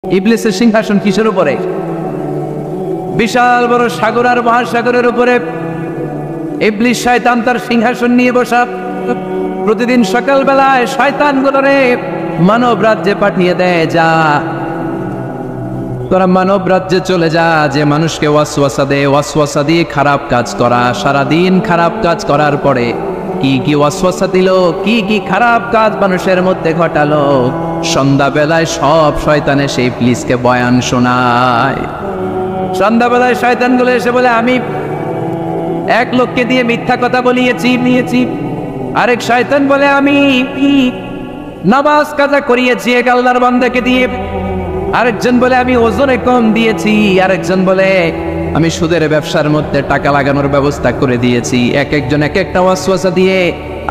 ইবলিসের সিংহাসন কিসের উপরে? বিশাল বড় সাগর আর মহাসাগরের উপরে ইবলিস শয়তান তার সিংহাসন নিয়ে বসা। প্রতিদিন সকালবেলায় শয়তানগুলোরে মানব রাজ্যে পাঠিয়ে দেয়, যা তোরা মানব রাজ্যে চলে যা, যে মানুষকে ওয়াসওয়াসা দেয়, ওয়াসওয়াসা দিয়ে খারাপ কাজ করা। সারাদিন খারাপ কাজ করার পরে কি কি ওয়াসওয়াসা দিল, কি কি খারাপ কাজ মানুষের মধ্যে ঘটালো, সন্ধ্যাবেলায় সব শয়তানে সেই ইবলিসকে বয়ান শোনায়। সন্ধ্যাবেলায় শয়তানগুলো এসে বলে, আমি এক লোককে দিয়ে মিথ্যা কথা বলিয়েছি। আরেক শয়তান বলে, আমি নামাজ কাজা করিয়েছি এক আল্লাহর বান্দাকে দিয়ে। আরেকজন বলে, আমি ওজনে কম দিয়েছি। আরেকজন বলে, আমি সুদের ব্যবসার মধ্যে টাকা লাগানোর ব্যবস্থা করে দিয়েছি। এক একজন এক একটা ওয়াসওয়াসা দিয়ে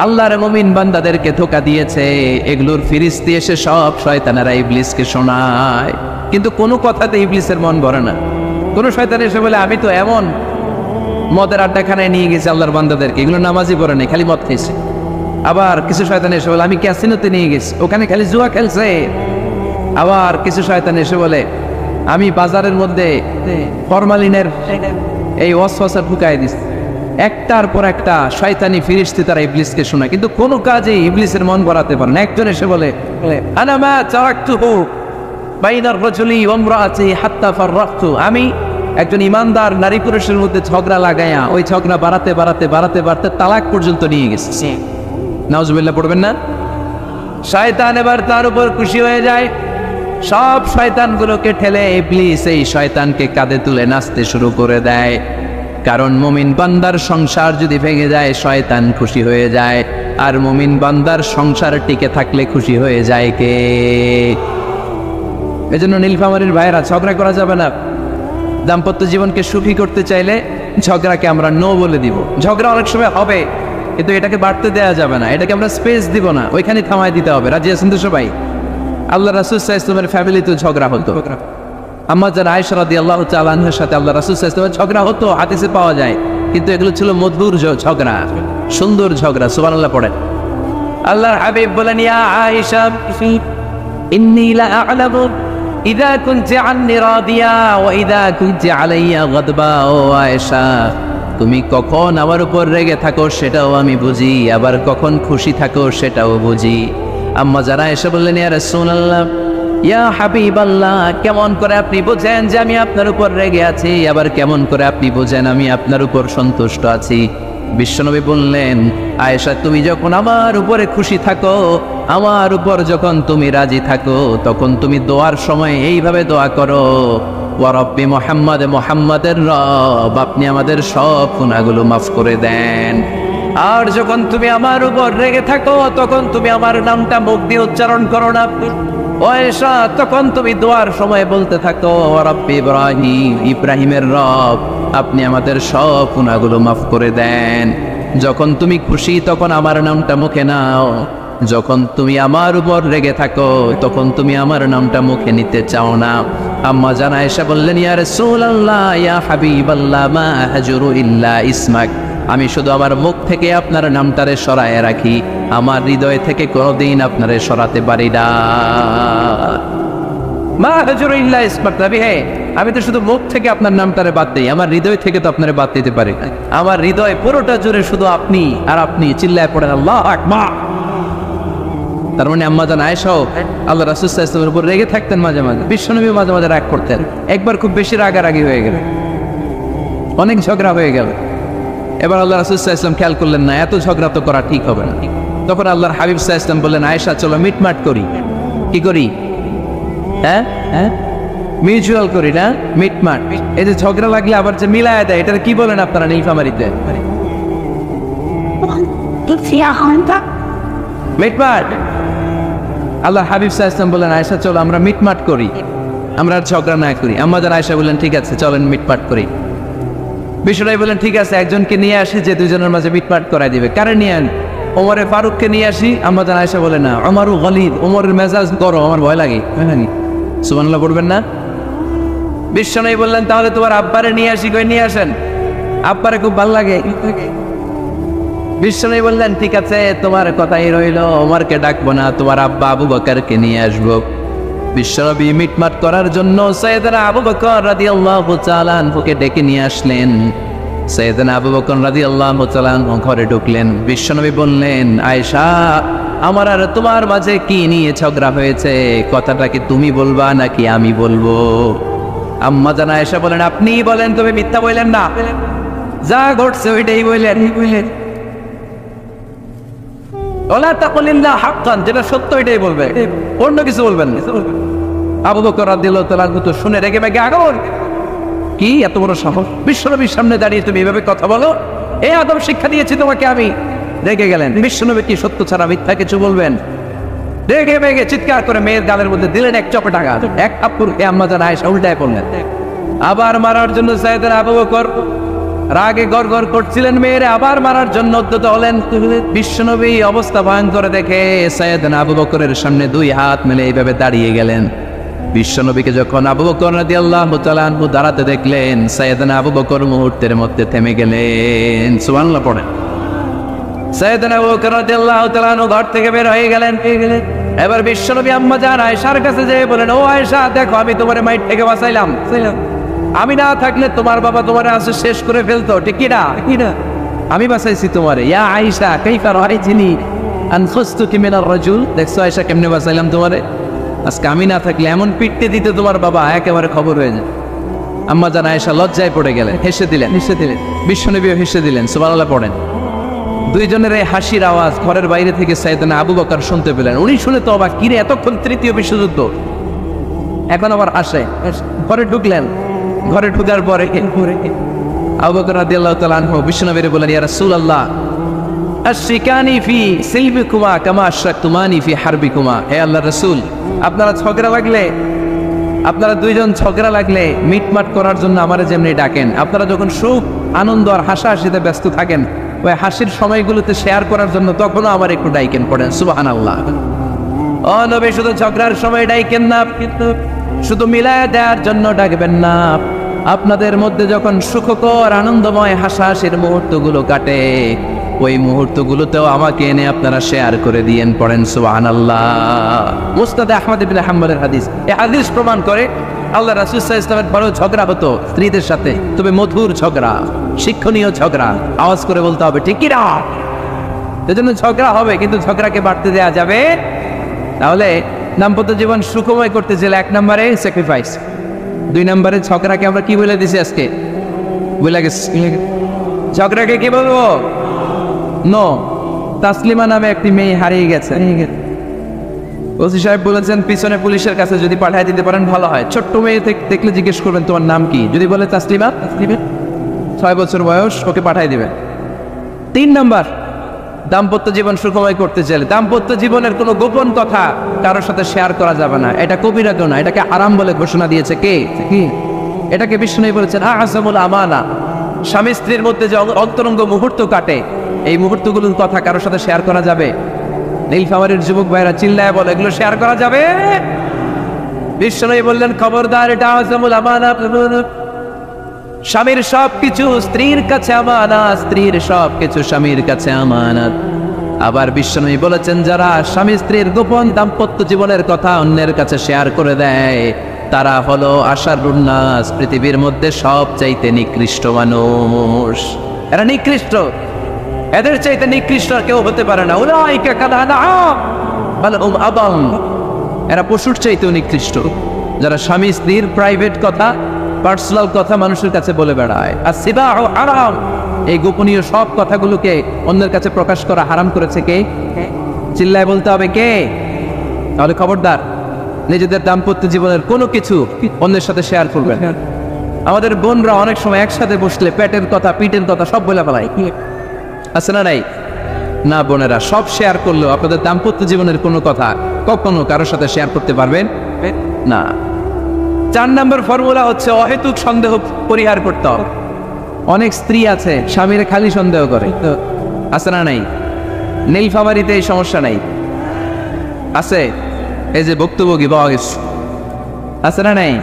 আল্লাহর মুমিন বান্দাদেরকে ধোঁকা দিয়েছে। এগুলোর ফিরিস্তি এসে সব শয়তানেরা ইবলিসকে শোনায়, কিন্তু কোনো কথাতে ইবলিসের মন ভরে না। কোন শয়তান এসে বলে, আমি তো এমন মদের আড্ডাখানায় নিয়ে গেছি আল্লাহর বান্দাদেরকে, এগুলো নামাজই পড়ে নেই, খালি মদ খেয়েছে। আবার কিছু শয়তান এসে বলে, আমি ক্যাসিনোতে নিয়ে গেছি, ওখানে খালি জুয়া খেলছে। আবার কিছু শয়তান এসে বলে, আমি বাজারের মধ্যে ফরমালিনের এই ওয়াসওয়াসা ঢুকাই দিচ্ছি। একটার পর একটা শয়তানি ফিরিস্তি তারা ইবলিসকে শোনায়, কিন্তু কোনো কাজে ইবলিসের মন ভরাতে পারে না। একজন এসে বলে, আনা মা তারাকতুহু বাইনার রাজুলি ওয়া ইমরাআতিহি হাত্তা ফাররাকতু, আমি একজন ইমানদার নারী পুরুষের মধ্যে ঝগড়া লাগাইয়া ওই ঝগড়া বাড়াতে তালাক পর্যন্ত নিয়ে গেছে। নাউজুবিল্লাহ পড়বেন না? শয়তান এবার তার উপর খুশি হয়ে যায়। সব শয়তানগুলোকে ঠেলে ইবলিস এই শয়তানকে কাঁধে তুলে নাচতে শুরু করে দেয়। কারণ মুমিন বান্দার সংসার যদি ভেঙে যায় শয়তান খুশি হয়ে যায়, আর মুমিন বান্দার সংসার টিকে থাকলে খুশি হয়ে যায় কে? এজন্য নীলফামারীর ভাইরা, ঝগড়া করা যাবে না। দাম্পত্য জীবনকে সুখী করতে চাইলে ঝগড়াকে আমরা নো বলে দিব। ঝগড়া অনেক সময় হবে, কিন্তু এটাকে বাড়তে দেওয়া যাবে না, এটাকে আমরা স্পেস দিব না, ওইখানে থামায় দিতে হবে। রাজি আছেন তো সবাই? আল্লাহ রাসূল সাল্লাল্লাহু আলাইহি ওয়াসাল্লামের ফ্যামিলিতে ঝগড়া হতো। আম্মা জান আয়েশা রাদিয়াল্লাহু তাআলা আনহার সাথে আল্লাহ রাসূল সাল্লাল্লাহু আলাইহি ওয়াসাল্লামের ঝগড়া হতো, হাদিসে পাওয়া যায়। কিন্তু এগুলো ছিল মধুর ঝগড়া, সুন্দর ঝগড়া। সুবহানাল্লাহ পড়েন। আল্লাহর হাবিব বলেন, ইয়া আয়েশা ইন্নী লা আ'লামু ইযা কুনতি আন্নী রাদিয়া ওয়া ইযা কুনতি আলাইয়া গাদবা। ও আয়েশা, তুমি কখন আমার উপর রেগে থাকো সেটাও আমি বুঝি, আবার কখন খুশি থাকো সেটাও বুঝি। আম্মা যারা এসে বললেন, ইয়া রাসূলুল্লাহ, ইয়া হাবিবাল্লাহ, কেমন করে আপনি বোঝেন যে আমি আপনার উপর রেগে আছি, আবার কেমন করে আপনি বোঝেন আমি আপনার উপর সন্তুষ্ট আছি? বিশ্বনবী বললেন, আয়েশা, তুমি যখন আমার উপরে খুশি থাকো, আমার উপর যখন তুমি রাজি থাকো, তখন তুমি দোয়ার সময় এইভাবে দোয়া করো, ওয়া রব্বি মুহাম্মদ, মুহাম্মাদের রব, আপনি আমাদের সব গুনাহগুলো মাফ করে দেন। আর যখন তুমি আমার উপর রেগে থাকো, তখন তুমি আমার নামটা মুখ দিয়ে উচ্চারণ করো না। ও আয়েশা, তখন তুমি দোয়ার সময় বলতে থাকো, ওয়া রব্বি ইব্রাহিম, ইব্রাহিমের রব, আপনি আমাদের সব গুনাহগুলো মাফ করে দেন। যখন তুমি খুশি তখন আমার নামটা মুখে নাও, যখন তুমি আমার উপর রেগে থাকো তখন তুমি আমার নামটা মুখে নিতে চাও না। আম্মা জান আয়েশা বললেন, ইয়া রাসূলুল্লাহ, ইয়া হাবিবাল্লাহ, মা হাজুরু ইল্লা ইসমাক, আমি শুধু আমার মুখ থেকে আপনার নামটারে সরায় রাখি, আমার হৃদয় থেকে কোনোদিন আপনারে সরাতে পারি না। মা হাজুরু ইল্লা ইসমাক, নবী হে, আমি তো শুধু মুখ থেকে আপনার নামটারে বাদ দিই, আমার হৃদয় থেকে তো আপনারে বাদ দিতে পারি না। আমার হৃদয় পুরোটা জুড়ে শুধু আপনি আর আপনি। চিল্লায় পড়েন আল্লাহু আকবার। তার মানে আম্মা জান আয়েশাও আল্লাহ রাসূল সাল্লাল্লাহু আলাইহি ওয়াসাল্লামের উপর রেগে থাকতেন মাঝে মাঝে। বিশ্বনবী মাঝে মাঝে রাগ করতেন। একবার খুব বেশি রাগারাগি হয়ে গেল, অনেক ঝগড়া হয়ে গেল। এবার আল্লাহ রাসূল সাল্লাল্লাহু আলাইহি ওয়াসাল্লাম খেয়াল করলেন না, এত ঝগড়া তো করা ঠিক হবে না। তখন আল্লাহর হাবিব সাল্লাল্লাহু আলাইহি ওয়াসাল্লাম বললেন, আয়েশা, চলো মিটমাট করি। কি করি? হ্যাঁ, মিউচুয়াল করি না, মিটমাট। এই যে ঝগড়া লাগলে আবার যে মিলায় দেয়, এটা কি বলেন আপনারা নীলফামারীতে? মিটমাট। আল্লাহ হাবিব সাল্লাল্লাহু আলাইহি ওয়াসাল্লাম বললেন, আয়েশা, চলো আমরা মিটমাট করি, আমরা আর ঝগড়া না করি। আম্মা জান আয়েশা বললেন, ঠিক আছে, চলেন মিটমাট করি। বিশ্বনবী বললেন, ঠিক আছে, একজনকে নিয়ে আসি যে দুজনের মাঝে মিটমাট করাই দিবে। কারে নিয়ে আন? ওমরে ফারুককে নিয়ে আসি। আম্মা জান আয়েশা বলে, না, ওমরু গলিদ, ওমরের মেজাজ গরম, আমার ভয় লাগে। সুবহানাল্লাহ পড়বেন না? বিশ্বনবী বললেন, তাহলে তোমার আব্বারে নিয়ে আসি। কই নিয়ে আসেন, আব্বারে খুব ভালো লাগে। বিশ্বনবী বললেন, ঠিক আছে, তোমার কথাই রইল, ওমরকে ডাকবো না, তোমার আব্বা আবু বকরকে নিয়ে আসবো। বিশ্বনবী মিটমাট করার জন্য সাইয়েদনা আবু বকর রাদিয়াল্লাহু তাআলা আনহুকে ডেকে নিয়ে আসলেন। সাইয়েদনা আবু বকর রাদিয়াল্লাহু তাআলা আনহু ঘরে ঢুকলেন। বিশ্বনবী বললেন, আয়েশা, আমার আর তোমার মাঝে কি নিয়ে ঝগড়া হয়েছে? কথাটা কি তুমি বলবা নাকি আমি বলবো? আম্মা জান আয়েশা বলেন, আপনিই বলেন, তুমি মিথ্যা বললেন না, যা ঘটছে ওইটাই বললেন। ওলা তাকুলিল্লাহ হাক্কান, যেটা সত্য এটাই বলবে, অন্য কিছু বলবেন না। আবু বকর রাদিয়াল্লাহু তাআলা তো শুনে রেগে মেগে আগুন। কি এত বড় সাহস, বিশ্বনবীর সামনে দাঁড়িয়ে তুমি এভাবে কথা বলো? এই আদব শিক্ষা দিয়েছি তোমাকে আমি। রেগে গেলেন। বিশ্বনবী কি সত্য ছাড়া মিথ্যা কিছু বলবেন? রেগে মেগে চিৎকার করে মেয়ের গালের মধ্যে দিলেন এক চপেট আঘাত। এক থাপ্পড়ে আম্মা জান আয়েশা উল্টায় পড়লেন। আবার মারার জন্য সাইয়েদনা আবু বকর রাগে গড়গড় করছিলেন, মেয়েরে আবার মারার জন্য উদ্যত হলেন। বিশ্বনবী অবস্থা ভয়ঙ্কর দেখে সাইয়েদনা আবু বকরের সামনে দুই হাত মেলে এইভাবে দাঁড়িয়ে গেলেন। বিশ্বনবীকে যখন আবু বকর রাদিয়াল্লাহু তাআলা আনহু দাঁড়াতে দেখলেন, সাইয়েদনা আবু বকর মুহূর্তের মধ্যে থেমে গেলেন। সুবহানাল্লাহ পড়েন। সাইয়েদনা আবু বকর রাদিয়াল্লাহু তাআলা আনহু ঘর থেকে বের হয়ে গেলেন। এবার বিশ্বনবী আম্মা জান আয়েশার কাছে যেয়ে বলেন, ও আয়েশা, দেখো আমি তোমার মাইট থেকে বাঁচাইলাম। আমি না থাকলে তোমার বাবা তোমার আসে শেষ করে ফেলতো, ঠিক কি না? আমি বাঁচাইছি তোমারে। ইয়া আয়েশা কাইফা রাআইতিনি আনখুস্তুকি মিনার রাজুল। দেখছো আয়েশা কেমনে বাঁচাইলাম তোমারে? আজকে আমি না থাকলে এমন পিটতে দিতে তোমার বাবা একেবারে খবর হয়ে যায়। আম্মা জান আয়েশা লজ্জায় পড়ে গেলেন, হেসে দিলেন। বিশ্বনবীও হেসে দিলেন। সুবহানাল্লাহ পড়েন। দুইজনের এই হাসির আওয়াজ ঘরের বাইরে থেকে সাইয়েদনা আবু বকর শুনতে পেলেন। উনি শুনে তো অবাক, কিরে এতক্ষণ তৃতীয় বিশ্বযুদ্ধ, এখন আবার হাসে। ঘরে ঢুকলেন। ঘরে ঢুকার পরে আবু বকর রাদিয়াল্লাহু তাআলা আনহু বিশ্বনবীর বলেন, ইয়া রাসূলুল্লাহ, আশরিকানি ফি সিলবিকুমা কামা আশরাকতুমানি ফি হারবিকুমা। হে আল্লাহর রাসূল, আপনারা দুইজন ঝগড়া লাগলে মিটমাট করার জন্য আমারে যেমনি ডাকেন, আপনারা যখন সুখ আনন্দ আর হাসাহাসিতে ব্যস্ত থাকেন, ওই হাসির সময়গুলোতে শেয়ার করার জন্য তখনও আমার একটু ডাইকেন। পড়েন সুবহানাল্লাহ। ও নবী, শুধু ঝগড়ার সময় ডাইকেন না, কিন্তু শুধু মিলায় দেওয়ার জন্য ডাকবেন না। আপনাদের মধ্যে যখন সুখকর আনন্দময় হাসাহাসির মুহূর্তগুলো কাটে, ওই মুহূর্তগুলোতেও আমাকে এনে আপনারা শেয়ার করে দিয়েন। পড়েন সুবহানাল্লাহ। মুসনাদে আহমদ ইবনে হাম্বলের হাদিস। এই হাদিস প্রমাণ করে আল্লাহ রাসূল সাল্লাল্লাহু আলাইহি ওয়াসাল্লামের বড় ঝগড়া হতো স্ত্রীদের সাথে, তবে মধুর ঝগড়া, শিক্ষণীয় ঝগড়া। আওয়াজ করে বলতে হবে, ঠিক কি না? এজন্য ঝগড়া হবে, কিন্তু ঝগড়াকে বাড়তে দেওয়া যাবে। তাহলে দাম্পত্য জীবন সুখময় করতে চাইলে 1 নম্বরে স্যাক্রিফাইস, 2 নম্বরে ঝগড়াকে আমরা কি বলে দিছি আজকে? বলে গেছি ঝগড়াকে কি বলবো? নো। তাসলিমা নামে একটি মেয়ে হারিয়ে গেছে। ওসি সাহেব বলেছেন পিছনে পুলিশের কাছে যদি পাঠিয়ে দিতে পারেন ভালো হয়। ছোট্ট মেয়ে দেখলে জিজ্ঞেস করবেন তোমার নাম কি, যদি বলে তাসলিমা, 6 বছর বয়স, ওকে পাঠিয়ে দিবেন। 3 নম্বর, দাম্পত্য জীবন সুখময় করতে চাইলে দাম্পত্য জীবনের কোনো গোপন কথা কারোর সাথে শেয়ার করা যাবে না। এটা কবিরা গুনাহ, এটাকে হারাম বলে ঘোষণা দিয়েছে কে? এটাকে বিষ্ণু বলেছেন আযমুল আমানা। স্বামী স্ত্রীর মধ্যে যে অন্তরঙ্গ মুহূর্ত কাটে, এই মুহূর্তগুলোর কথা কারোর সাথে শেয়ার করা যাবে? নীলফামারীর যুবক ভাইরা চিল্লায় বলে, এগুলো শেয়ার করা যাবে? বিষ্ণু বললেন, খবরদার, এটা আযমুল আমানা। স্বামীর সবকিছু স্ত্রীর কাছে আমানত, স্ত্রীর সবকিছু স্বামীর কাছে আমানত। আবার বিষ্ণু বলেছেন, যারা স্বামী স্ত্রীর গোপন দাম্পত্য জীবনের কথা অন্যের কাছে শেয়ার করে দেয়, তারা হলো আশারুন নাস, পৃথিবীর মধ্যে সবচাইতে নিকৃষ্ট মানুষ। এরা নিকৃষ্ট, এদের চাইতে নিকৃষ্ট কেউ হতে পারে না। উলাইকা কালানাম বাল হুম আদাল। এরা পশুর চাইতেও নিকৃষ্ট, যারা স্বামী স্ত্রীর প্রাইভেট কথা, পার্সোনাল কথা মানুষের কাছে বলে বেড়ায়। আর সিবাহু হারাম, এই গোপনীয় সব কথাগুলোকে অন্যের কাছে প্রকাশ করা হারাম করেছে কে? চিল্লায় বলতে হবে কে? তাহলে খবরদার, নিজেদের দাম্পত্য জীবনের কোনো কিছু অন্যের সাথে শেয়ার করবেন। আমাদের বোনরা অনেক সময় একসাথে বসলে পেটের কথা, পিঠের কথা সব বলে ফেলায়, আছে না নাই? না বোনেরা, সব শেয়ার করলেও আপনাদের দাম্পত্য জীবনের কোনো কথা কখনো কারোর সাথে শেয়ার করতে পারবেন না। 4 নম্বর ফর্মুলা হচ্ছে অহেতুক সন্দেহ পরিহার করতে হবে। অনেক স্ত্রী আছে স্বামীর খালি সন্দেহ করে, আছে না নাই? নীলফামারীতে এই সমস্যা নাই, আছে? এই যে ভুক্তভোগী পাওয়া গেছে, আছে না নাই?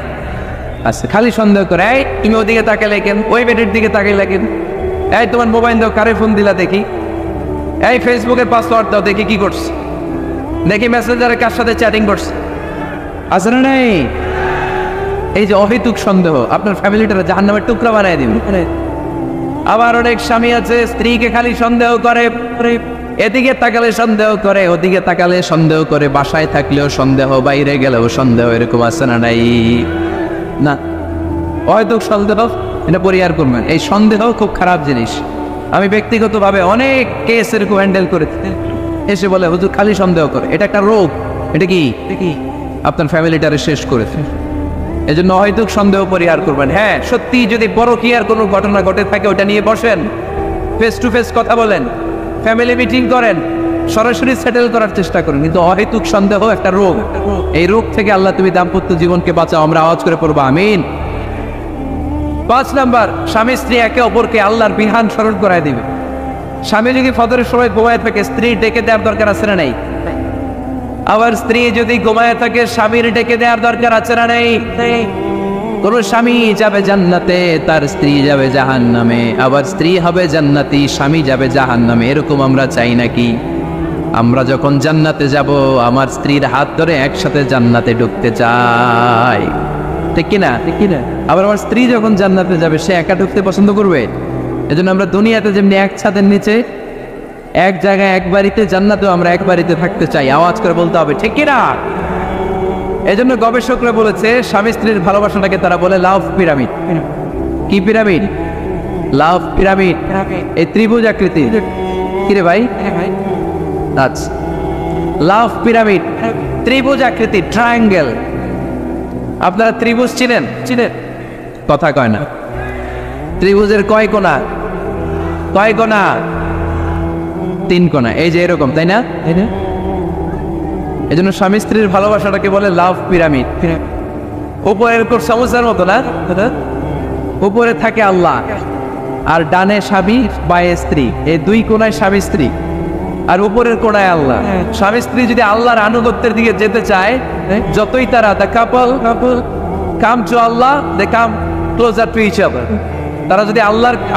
আছে, খালি সন্দেহ করে। এই তুমি ওদিকে তাকালে কেন, ওই বেডের দিকে তাকাইলে কেন, এই তোমার মোবাইল দাও, কারে ফোন দিলা দেখি, এই ফেসবুকের পাসওয়ার্ড দাও দেখি কি করছে, দেখি মেসেঞ্জারে কার সাথে চ্যাটিং করছে। আছে না নাই? এই যে অহেতুক সন্দেহ আপনার ফ্যামিলিটারে জাহান্নামের টুকরা বানায় দিবে। আবার অনেক স্বামী আছে স্ত্রীকে খালি সন্দেহ করে, এদিকে তাকালে সন্দেহ করে, ওদিকে তাকালে সন্দেহ করে, বাসায় থাকলেও সন্দেহ, বাইরে গেলেও সন্দেহ, এরকম আছে না নাই? না, অহেতুক সন্দেহ এটা পরিহার করবেন। এই সন্দেহ খুব খারাপ জিনিস। আমি ব্যক্তিগতভাবে অনেক কেস এরকম হ্যান্ডেল করেছি, এসে বলে হুজুর খালি সন্দেহ করে, এটা একটা রোগ। এটা কি আপনার ফ্যামিলিটারে শেষ করেছে। এই জন্য অহেতুক সন্দেহ পরিহার করবেন। হ্যাঁ, সত্যি যদি পরকীয়ার কোনো ঘটনা ঘটে থাকে ওটা নিয়ে বসেন, ফেস টু ফেস কথা বলেন, ফ্যামিলি মিটিং করেন, সরাসরি সেটেল করার চেষ্টা করেন। কিন্তু অহেতুক সন্দেহ একটা রোগ। এই রোগ থেকে আল্লাহ তুমি দাম্পত্য জীবনকে বাঁচাও। আমরা আওয়াজ করে পড়বো আমিন। 5 নাম্বার, স্বামী স্ত্রী একে অপরকে আল্লাহর বিধান স্মরণ করায় দিবে। স্বামী যদি ফজরের সময় ঘুমায় থাকে, স্ত্রী ডেকে দেওয়ার দরকার আছে না নাই? আবার স্ত্রী যদি ঘুমায় থাকে, স্বামীর ডেকে দেওয়ার দরকার আছে না নাই? কোন স্বামী যাবে জান্নাতে, তার স্ত্রী যাবে জাহান্নামে। আবার স্ত্রী হবে জান্নাতি, স্বামী যাবে জাহান্নামে। এরকম আমরা চাই নাকি? আমরা যখন জান্নাতে যাব, আমার স্ত্রীর হাত ধরে একসাথে জান্নাতে ঢুকতে চাই, ঠিক কিনা? ঠিক কিনা? আবার আমার স্ত্রী যখন জান্নাতে যাবে, সে একা ঢুকতে পছন্দ করবে? এজন্য আমরা দুনিয়াতে যেমনি এক ছাদের নিচে এক জায়গায় এক বাড়িতে, জান্নাতেও আমরা এক বাড়িতে থাকতে চাই। আওয়াজ করে বলতে হবে ঠিক কিনা? এজন্য গবেষকরা বলেছে স্বামী স্ত্রীর ভালোবাসাটাকে তারা বলে লাভ পিরামিড। কি পিরামিড? লাভ পিরামিড। এই ত্রিভুজ আকৃতি। কিরে ভাই? আচ্ছা, লাভ পিরামিড, ত্রিভুজ আকৃতি, ট্রায়াঙ্গেল। আপনারা ত্রিভুজ চিনেন? চিনেন? কথা কয় না। ত্রিভুজের কয় কোণা? কয় কোণা? 3 কোণা। এই যে এরকম, তাই না? এই জন্য স্বামী স্ত্রীর ভালোবাসাটাকে বলে লাভ পিরামিড। উপরে এরকম সমুদ্রের মতো না, উপরে থাকে আল্লাহ, আর ডানে স্বামী বায়ে স্ত্রী। এই 2 কোণায় স্বামী স্ত্রী, আর উপরের কোণায় আল্লাহ। স্বামী স্ত্রী যদি আল্লাহর আনুগত্যের দিকে যেতে চায়, যতই তারা the couple come to Allah, they come closer to each other. তারা যদি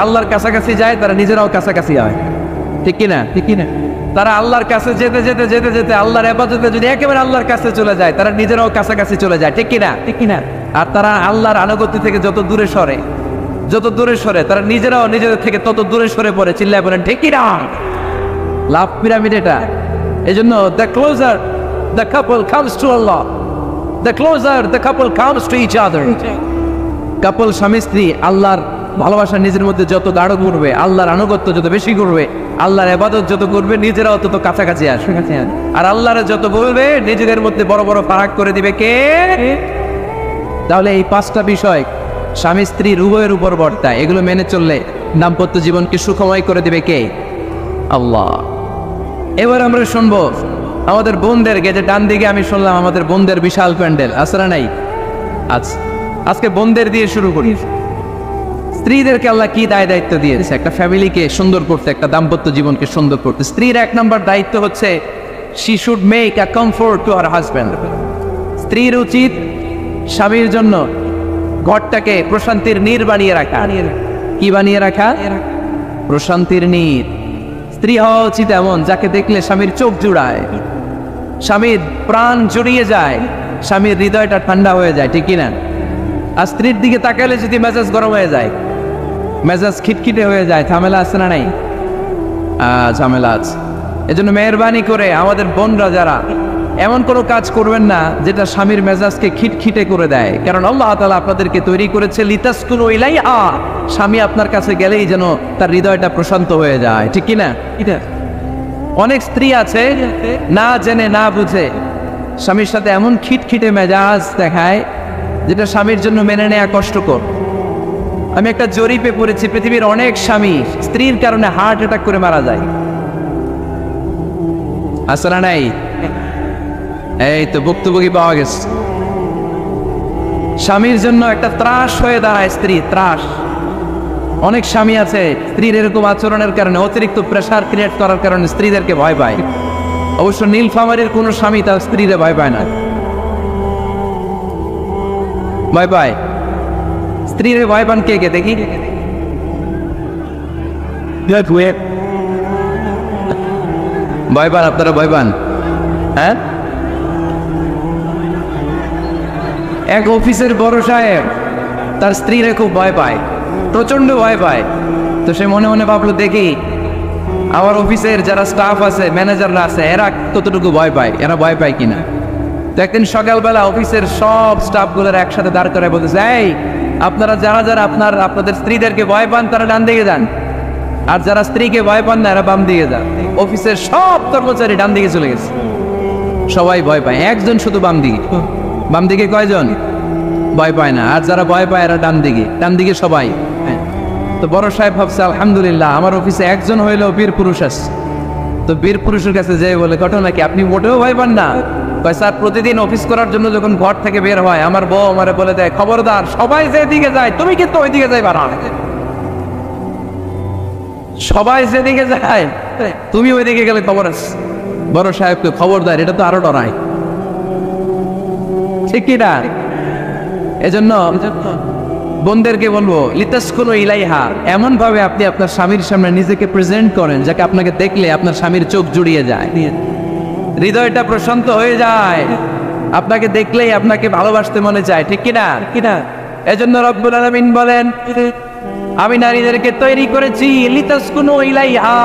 আল্লাহর কাছাকাছি যায়, তারা নিজেরাও কাছাকাছি হয়, ঠিক কিনা? ঠিক কিনা? তারা আল্লাহর কাছে যেতে যেতে যেতে যেতে আল্লাহর ইবাদতে যদি একেবারে আল্লাহর কাছে চলে যায়, তারা নিজেরাও কাছাকাছি চলে যায়, ঠিক কিনা? ঠিক কিনা? আর তারা আল্লাহর আনুগত্য থেকে যত দূরে সরে, তারা নিজেরাও নিজেদের থেকে তত দূরে সরে পড়ে। চিল্লায় বলেন ঠিক কিনা? লাভ পিরামিড এটা। এই জন্য the closer the couple comes to Allah, the closer the couple comes to each other. Couple স্বামী স্ত্রী আল্লাহর ভালোবাসা নিজের মধ্যে যত গাঢ় করবে, আল্লাহর আনুগত্য যত বেশি করবে, আল্লাহর ইবাদত যত করবে, নিজেরাও তত কাছাকাছি আসবে। আর আল্লাহরে যত বলবে, নিজেদের মধ্যে বড় বড় ফারাক করে দিবে কে? তাহলে এই 5টা বিষয় স্বামী স্ত্রীর উভয়ের উপর বর্তায়। এগুলো মেনে চললে দাম্পত্য জীবনকে সুখময় করে দিবে কে? আল্লাহ। এবার আমরা শুনবো আমাদের বোনদেরকে। যে ডান দিকে আমি শুনলাম আমাদের বোনদের বিশাল প্যান্ডেল, আসরা নাই? আজকে বোনদের দিয়ে শুরু করি। স্ত্রীদেরকে আল্লাহ কি দায়িত্ব দিয়েছে একটা ফ্যামিলিকে সুন্দর করতে, একটা দাম্পত্য জীবনকে সুন্দর করতে? স্ত্রীর 1 নম্বর দায়িত্ব হচ্ছে she should make a comfort to her husband. স্ত্রীর উচিত স্বামীর জন্য ঘরটাকে প্রশান্তির নীড় বানিয়ে রাখা। কি বানিয়ে রাখা? প্রশান্তির নীড়। স্ত্রী হওয়া উচিত এমন যাকে দেখলে স্বামীর চোখ জুড়ায়, স্বামীর প্রাণ জড়িয়ে যায়, স্বামীর হৃদয়টা ঠান্ডা হয়ে যায়, ঠিক কিনা? আর স্ত্রীর দিকে তাকালে যদি মেজাজ গরম হয়ে যায়, মেজাজ খিটখিটে হয়ে যায়, ঝামেলা আছে না নাই? ঝামেলা আছে। এজন্য মেহরবানি করে আমাদের বোনরা যারা, এমন কোনো কাজ করবেন না যেটা স্বামীর মেজাজকে খিটখিটে করে দেয়। কারণ আল্লাহ তাআলা আপনাদেরকে তৈরি করেছে লিতাসকুনু ইলাইহা, স্বামী আপনার কাছে গেলেই যেন তার হৃদয়টা প্রশান্ত হয়ে যায়, ঠিক কিনা? অনেক স্ত্রী আছে না জেনে না বুঝে স্বামীর সাথে এমন খিটখিটে মেজাজ দেখায় যেটা স্বামীর জন্য মেনে নেওয়া কষ্টকর। আমি একটা জরিপে পড়েছি, পৃথিবীর অনেক স্বামী স্ত্রীর কারণে হার্ট অ্যাটাক করে মারা যায়। আসলে নাই? এই তো ভুক্তভোগী পাওয়া গেছে। স্বামীর জন্য একটা ত্রাস হয়ে দাঁড়ায় স্ত্রী, ত্রাস। অনেক স্বামী আছে স্ত্রীর এরকম আচরণের কারণে, অতিরিক্ত প্রেসার ক্রিয়েট করার কারণে স্ত্রীদেরকে ভয় পায়। অবশ্য নীলফামারীর কোনো স্বামী তার স্ত্রীরে ভয় পায় না। ভয় পায়? স্ত্রীরে ভয় পান কে কে দেখি? ভয় পান আপনারা? ভয় পান? হ্যাঁ, এক অফিসের বড় সাহেব তার স্ত্রীরা খুব ভয় পায়, প্রচন্ড ভয় পায়। তো সে মনে মনে ভাবলো, দেখি আমার অফিসের যারা স্টাফ আছে, ম্যানেজাররা আছে, এরা কতটুকু ভয় পায়, এরা ভয় পায় কিনা। তো একদিন সকালবেলা অফিসের সব স্টাফগুলোর একসাথে দাঁড় করে বলতেছে, এই আপনারা যারা যারা আপনাদের স্ত্রীদেরকে ভয় পান তারা ডান দিকে যান, আর যারা স্ত্রীকে ভয় পান না এরা বাম দিকে যান। অফিসের সব কর্মচারী ডান দিকে চলে গেছে, সবাই ভয় পায়, একজন শুধু বাম দিকে। বাম দিকে কয়জন ভয় পায় না, আর যারা ভয় পায় এরা ডান দিকে সবাই। তো বড় সাহেব ভাবছে, আলহামদুলিল্লাহ আমার অফিসে একজন হইলেও বীর পুরুষ আছে। তো বীর পুরুষের কাছে যেয়ে বলে, ঘটনা কি, আপনি মোটেও ভয় পান না? কয়, স্যার প্রতিদিন অফিস করার জন্য যখন ঘর থেকে বের হয় আমার বউ আমারে বলে দেয়, খবরদার সবাই যেদিকে যায় তুমি কিন্তু ওইদিকে যাইবা না, সবাই যেদিকে যায় তুমি ওইদিকে গেলে খবর আছে। বড় সাহেবকে খবরদার, এটা তো আরো ডরায়, ঠিক কি না? এজন্য বোনদেরকে বলবো, লিতাসকুনু ইলাইহা, এমন ভাবে আপনি আপনার স্বামীর সামনে নিজেকে প্রেজেন্ট করেন যাকে আপনাকে দেখলে আপনার স্বামীর চোখ জুড়িয়ে যায়, হৃদয়টা প্রশান্ত হয়ে যায়, আপনাকে দেখলেই আপনাকে ভালোবাসতে মনে চায়, ঠিক কিনা? এজন্য রব্বুল আলামিন বলেন, আমি নারীদেরকে তৈরি করেছি লিতাসকুনু ইলাইহা,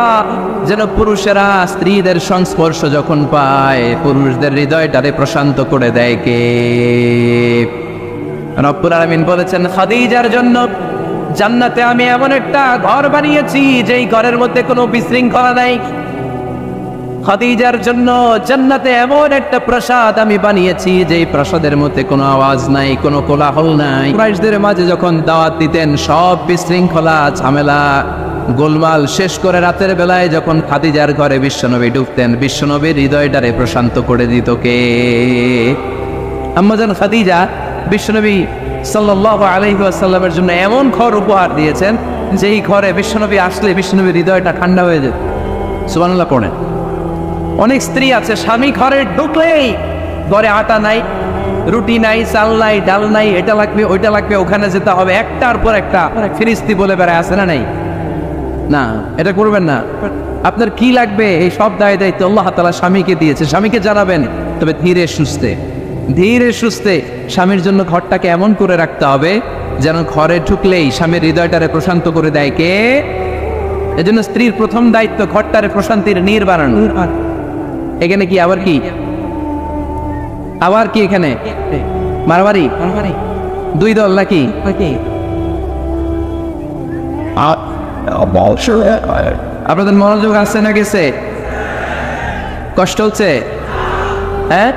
যেন পুরুষেরা স্ত্রীদের সংস্পর্শ যখন পায় পুরুষদের হৃদয়টারে প্রশান্ত করে দেয় কে? রব্বুল আলামিন বলেছেন, খাদিজার জন্য জান্নাতে আমি এমন একটা ঘর বানিয়েছি যেই ঘরের মধ্যে কোনো বিশৃঙ্খলা নাই। খাদিজার জন্য জান্নাতে এমন একটা প্রাসাদ আমি বানিয়েছি যেই প্রাসাদের মধ্যে কোনো আওয়াজ নাই, কোনো কোলাহল নাই। কুরাইশদের মাঝে যখন দাওয়াত দিতেন সব বিশৃঙ্খলা ঝামেলা গোলমাল শেষ করে রাতের বেলায় যখন খাদিজার ঘরে বিশ্বনবী ঢুকতেন, বিশ্বনবীর হৃদয়টারে প্রশান্ত করে দিত কে? আম্মাজান খাদিজা বিশ্বনবী সাল্লাল্লাহু আলাইহি ওয়াসাল্লামের জন্য এমন ঘর উপহার দিয়েছেন যেই ঘরে বিশ্বনবী আসলে বিশ্বনবীর হৃদয়টা ঠান্ডা হয়ে যেত। সুবহানাল্লাহ পড়েন। অনেক স্ত্রী আছে স্বামী ঘরে ঢুকলেই ঘরে আটা নাই, রুটি নাই, চাল নাই, ডাল নাই, এটা লাগবে ওইটা লাগবে, ওখানে যেতে হবে, একটার পর একটা ফিরিস্তি বলে বেড়ায়, আছে না নাই? না, এটা করবেন না। আপনার কি লাগবে এই সব দায় দায়িত্ব আল্লাহ তাআলা স্বামীকে দিয়েছে, স্বামীকে জানাবেন, তবে ধীরে সুস্থে স্বামীর জন্য ঘরটাকে এমন করে রাখতে হবে যেন ঘরে ঢুকলেই স্বামীর হৃদয়টারে প্রশান্ত করে দেয় কে? এজন্য স্ত্রীর প্রথম দায়িত্ব ঘরটারে প্রশান্তির নীর বানানো। এখানে কি আবার কি এখানে মারামারি দুই দল নাকি? আপনাদের মনোযোগ আসছে না গেছে? কষ্ট হচ্ছে? হ্যাঁ,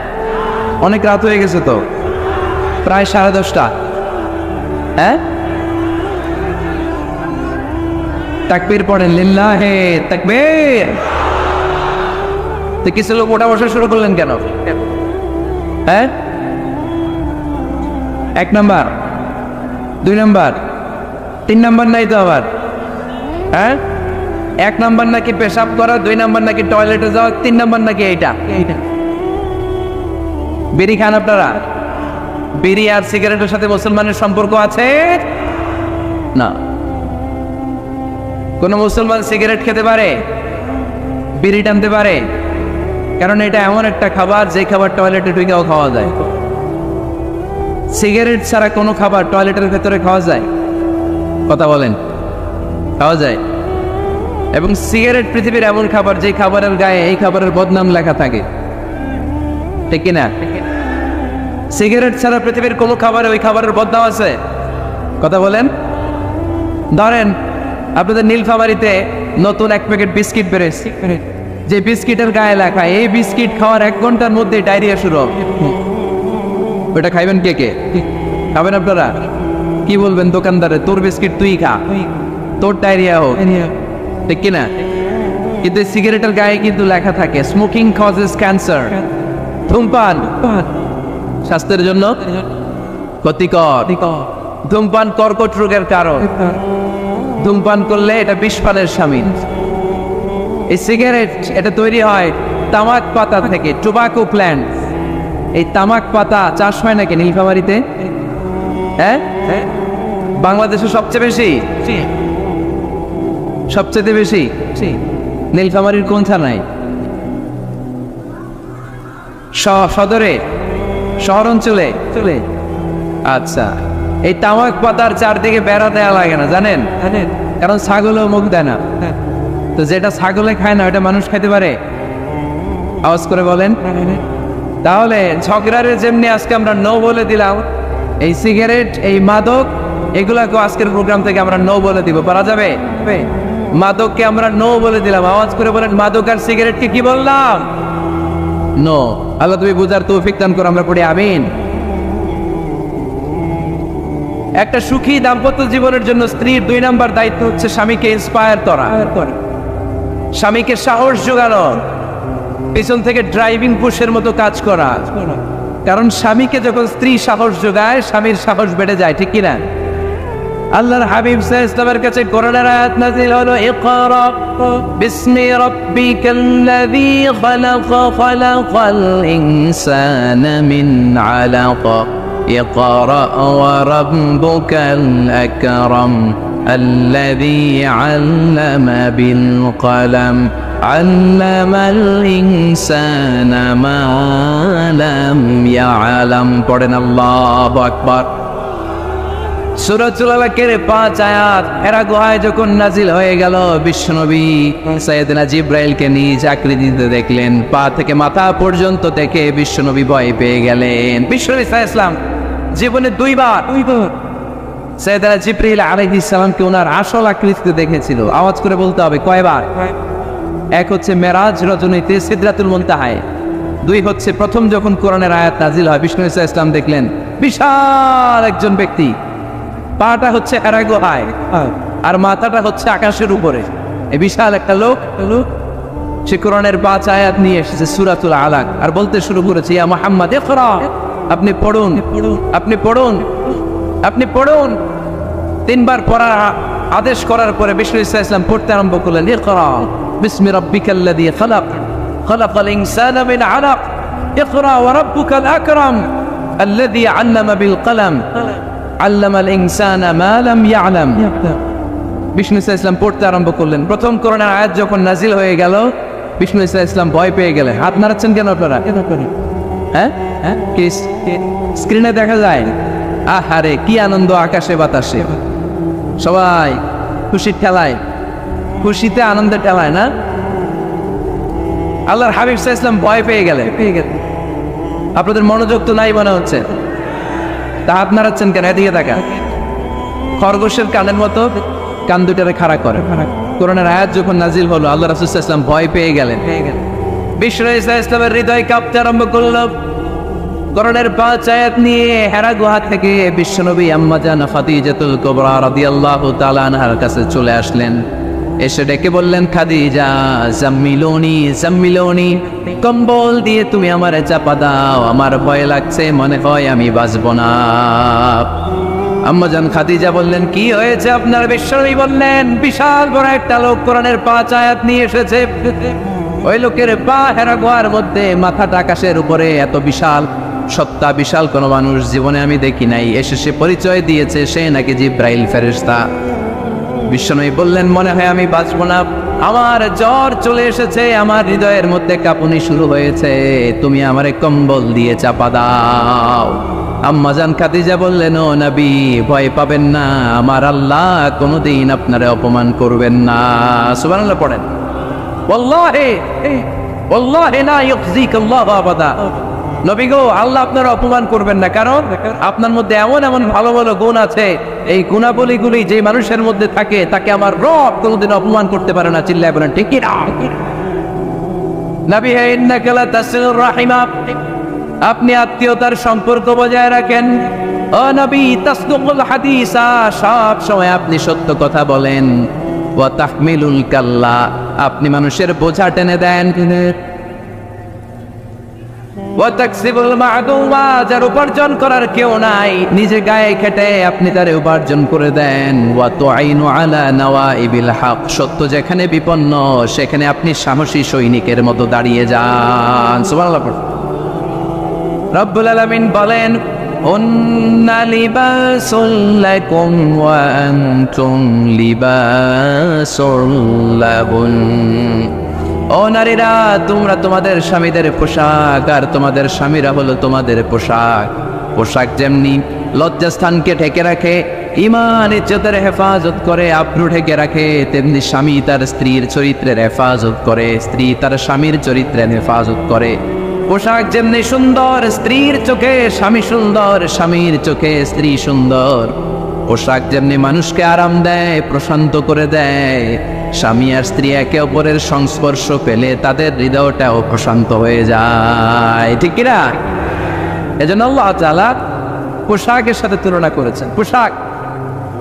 অনেক রাত হয়ে গেছে তো, প্রায় 10:30। হ্যাঁ, তাকবীর পড়েন, লিল্লাহে তাকবীর। তো কিছু লোক ওঠা বসা শুরু করলেন কেন? হ্যাঁ, 1 নাম্বার 2 নাম্বার 3 নাম্বার নাই তো আবার? হ্যাঁ, 1 নাম্বার নাকি পেশাব করা, 2 নাম্বার নাকি টয়লেটে যাওয়া, 3 নাম্বার নাকি এইটা। বিড়ি খান আপনারা? বিড়ি আর সিগারেটের সাথে মুসলমানের সম্পর্ক আছে না। কোন মুসলমান সিগারেট খেতে পারে, বিড়ি টানতে পারে? কারণ এটা এমন একটা খাবার যে খাবার টয়লেটে ঢুকেও খাওয়া যায়। সিগারেট ছাড়া কোনো খাবার টয়লেটের ভেতরে খাওয়া যায়? কথা বলেন, খাওয়া যায়। এবং সিগারেট পৃথিবীর এমন খাবার যে খাবারের গায়ে এই খাবারের বদনাম লেখা থাকে, ঠিক কিনা? সিগারেট ছাড়া পৃথিবীর কোনো খাবারে ওই খাবারের বদনাম আছে? কথা বলেন। ধরেন আপনাদের নীলফামারীতে নতুন 1 প্যাকেট বিস্কিট বেরোচ্ছে, যে বিস্কিটের গায়ে লেখা এই বিস্কিট খাওয়ার 1 ঘন্টার মধ্যে ডায়রিয়া শুরু হবে। ওটা খাইবেন কে? খাবেন আপনারা? কি বলবেন দোকানদারে, তোর বিস্কিট তুই খা, তোর ডায়রিয়া হোক, ঠিক কিনা? কিন্তু সিগারেটের গায়ে কিন্তু লেখা থাকে স্মোকিং কজেস ক্যান্সার, ধূমপান স্বাস্থ্যের জন্য ক্ষতিকর, ধূমপান কর্কট রোগের কারণ, ধূমপান করলে এটা বিষপানের শামিল। এই সিগারেট এটা তৈরি হয় তামাক পাতা থেকে, টোবাকো প্ল্যান্ট। এই তামাক পাতা চাষ হয় নাকি নীলফামারীতে? হ্যাঁ, বাংলাদেশে সবচেয়ে বেশি নীলফামারীর কোন থানায়? সদরে, শহর অঞ্চলে। আচ্ছা, এই তামাক পাতার চারদিকে বেড়া দেওয়া লাগে না, জানেন? কারণ ছাগলও মুখ দেয় না। তো যেটা ছাগলে খায় না ওটা মানুষ খাইতে পারে? আওয়াজ করে বলেন। তাহলে ঝগড়ারে যেমনি আজকে আমরা নো বলে দিলাম, এই সিগারেট, এই মাদক, এগুলাকে আজকের প্রোগ্রাম থেকে আমরা নো বলে দিব। পারা যাবে? মাদককে আমরা নো বলে দিলাম। আওয়াজ করে বলেন, মাদক আর সিগারেটকে কি বললাম? নো। আল্লাহ তুমি বুঝার তৌফিক দান করো, আমরা পড়ি আমিন। একটা সুখী দাম্পত্য জীবনের জন্য স্ত্রীর 2 নাম্বার দায়িত্ব হচ্ছে স্বামীকে ইন্সপায়ার করা, স্বামীকে সাহস যোগানো, পিছন থেকে ড্রাইভিং পুশের মতো কাজ করা। কারণ স্বামীকে যখন স্ত্রী সাহস যোগায়, স্বামীর সাহস বেড়ে যায়, ঠিক কিনা? আল্লাহর হাবিব সাল্লাল্লাহু আলাইহি ওয়াসাল্লামের কাছে কোরআনের আয়াত নাযিল হলো, ইকরা বিসমি রাব্বিকাল্লাযী খালাক খালাকাল ইনসানা মিন আলাক ইকরা ওয়া রাব্বুকাল আকরাম আল্লাযী আল্লামা বিল কলম আল্লামাল ইনসানা মা লাম ইয়ালাম। পড়েন আল্লাহু আকবার। সূরাতুল আলাকের 5 আয়াত হেরা গুহায় যখন নাজিল হয়ে গেল, বিশ্বনবী সাইয়েদনা জিবরাইলকে নিজ আকৃতিতে দেখলেন, পা থেকে মাথা পর্যন্ত দেখে বিশ্বনবী ভয় পেয়ে গেলেন। বিশ্বনবী সাল্লাল্লাহু আলাইহি ওয়াসাল্লাম জীবনে 2 বার সাইয়েদনা জিবরাইল আলাইহিস সালামকে ওনার আসল আকৃতিতে দেখেছিল। আওয়াজ করে বলতে হবে, কয়বার? এক হচ্ছে মেরাজ রজনীতে সিদরাতুল মুনতাহায়, 2 হচ্ছে প্রথম যখন কোরআনের আয়াত নাজিল হয়, বিশ্বনবী সাল্লাল্লাহু আলাইহি ওয়াসাল্লাম দেখলেন বিশাল একজন ব্যক্তি, পাটা হচ্ছে হেরা গুহায় আর মাথাটা হচ্ছে আকাশের উপরে। এই বিশাল একটা লোক, সে কোরআনের 5 আয়াত নিয়ে এসেছে সূরাতুল আলাক, আর বলতে শুরু করেছে, ইয়া মুহাম্মদ ইকরা, আপনি পড়ুন, আপনি পড়ুন, আপনি পড়ুন। 3 বার পড়ার আদেশ করার পরে বিশ্বনবী সাল্লাল্লাহু আলাইহি ওয়াসাল্লাম পড়তে আরম্ভ করলেন, ইকরা বিসমি রাব্বিকাল্লাযী খালাক খালাকাল ইনসানা মিন আলাক ইকরা ওয়া রাব্বুকাল আকরাম আল্লাযী আল্লামা বিল কলম আল্লামাল ইনসানা মা লাম ইয়ালাম। বিষ্ণু সাল্লাল্লাহু আলাইহি ওয়াসাল্লাম পড়তে আরম্ভ করলেন। প্রথম কোরআনের আয়াত যখন নাজিল হয়ে গেল, বিষ্ণু সাল্লাল্লাহু আলাইহি ওয়াসাল্লাম ভয় পেয়ে গেলেন। হাত নাড়াচ্ছেন কেন আপনারা? হ্যাঁ, কি স্ক্রিনে দেখা যায়? আহারে কি আনন্দ, আকাশে বাতাসে সবাই খুশির ঠেলায়, খুশিতে আনন্দের ঠেলায় না? আল্লাহর হাবিব সাল্লাল্লাহু আলাইহি ওয়াসাল্লাম ভয় পেয়ে গেলেন। আপনাদের মনোযোগ তো নাই মনে হচ্ছে, তা হাত নাড়াচ্ছেন কেন? এদিকে তাকা। খরগোশের কানের মতো কান দুটারে খাড়া করে। কোরআনের আয়াত যখন নাজিল হলো, আল্লাহ রাসূল সাল্লাল্লাহু আলাইহি ওয়াসাল্লাম ভয় পেয়ে গেলেন। বিশ্বনবী সাল্লাল্লাহু আলাইহি ওয়াসাল্লামের হৃদয় কাঁপতে আরম্ভ করল। কোরআনের 5 আয়াত নিয়ে হেরা গুহা থেকে বিশ্বনবী আম্মা জান খাদিজাতুল কুবরা রাদিয়াল্লাহু তাআলা আনহার কাছে চলে আসলেন। এসে ডেকে বললেন, খাদিজা জাম্মিলুনি জাম্মিলুনি, কম্বল দিয়ে তুমি আমারে চাপা দাও, আমার ভয় লাগছে, মনে হয় আমি বাঁচব না। আম্মা জান খাদিজা বললেন, কি হয়েছে আপনার? বিশ্বনবী বললেন, বিশাল বড় একটা লোক কোরআনের 5 আয়াত নিয়ে এসেছে। ওই লোকের পা হেরা গুহার মধ্যে, মাথাটা আকাশের উপরে, এত বিশাল সত্তা, বিশাল কোন মানুষ জীবনে আমি দেখি নাই। এসে সে পরিচয় দিয়েছে সে নাকি জিবরাইল ফেরেশতা। বিশ্বনবী বললেন, মনে হয় আমি বাঁচব না, আমার জ্বর চলে এসেছে, আমার হৃদয়ের মধ্যে কাঁপুনি শুরু হয়েছে, তুমি আমারে কম্বল দিয়ে চাপা দাও। আম্মা জান খাদিজা বললেন, ও নবী ভয় পাবেন না, আমার আল্লাহ কোনোদিন আপনারে অপমান করবেন না। সুবহানাল্লাহ পড়েন। ওয়াল্লাহি ওয়াল্লাহি লা ইউখজিকাল্লাহু আবাদা। নবী গো, আল্লাহ আপনারা অপমান করবেন না, কারণ আপনার মধ্যে এমন এমন ভালো ভালো গুণ আছে, এই গুণাবলীগুলি যে মানুষের মধ্যে থাকে তাকে আমার রব কোনোদিন অপমান করতে পারে না। চিল্লায় বলেন ঠিক কি না? নবী হে, ইন্নাকা লা তাসিলুর রাহিমা, আপনি আত্মীয়তার সম্পর্ক বজায় রাখেন। ও নবী, তাসদুকুল হাদিসা, সব সময় আপনি সত্য কথা বলেন। ওয়া তাহমিলুল কাল্লা, আপনি মানুষের বোঝা টেনে দেন। ওয়া তাকসিবুল মা'দুমা, যার উপার্জন করার কেউ নাই, নিজে গায়ে খেটে আপনি তারে উপার্জন করে দেন। ওয়া তুআইনু আলা নাওয়াইবিল হক, সত্য যেখানে বিপন্ন সেখানে আপনি সাহসী সৈনিকের মতো দাঁড়িয়ে যান। সুবহানাল্লাহ। রব্বুল আলামিন বলেন, উন্না লিবাসুল লাকুম ওয়া আনতুম লিবাসুল লাহুন। ও নারীরা, তোমরা তোমাদের স্বামীদের পোশাক, আর তোমাদের স্বামীরা হলো তোমাদের পোশাক। পোশাক যেমনি লজ্জাস্থানকে ঢেকে রাখে, ঈমান ইজ্জতের হেফাজত করে, আব্রু ঢেকে রাখে, তেমনি স্বামী তার স্ত্রীর চরিত্রের হেফাজত করে, স্ত্রী তার স্বামীর চরিত্রের হেফাজত করে। পোশাক যেমনি সুন্দর, স্ত্রীর চোখে স্বামী সুন্দর, স্বামীর চোখে স্ত্রী সুন্দর। পোশাক যেমনি মানুষকে আরাম দেয়, প্রশান্ত করে দেয়, স্বামী আর স্ত্রী একে অপরের সংস্পর্শ পেলে তাদের হৃদয়টাও প্রশান্ত হয়ে যায়, ঠিক কিনা? এজন্য আল্লাহ তাআলা পোশাকের সাথে তুলনা করেছেন। পোশাক,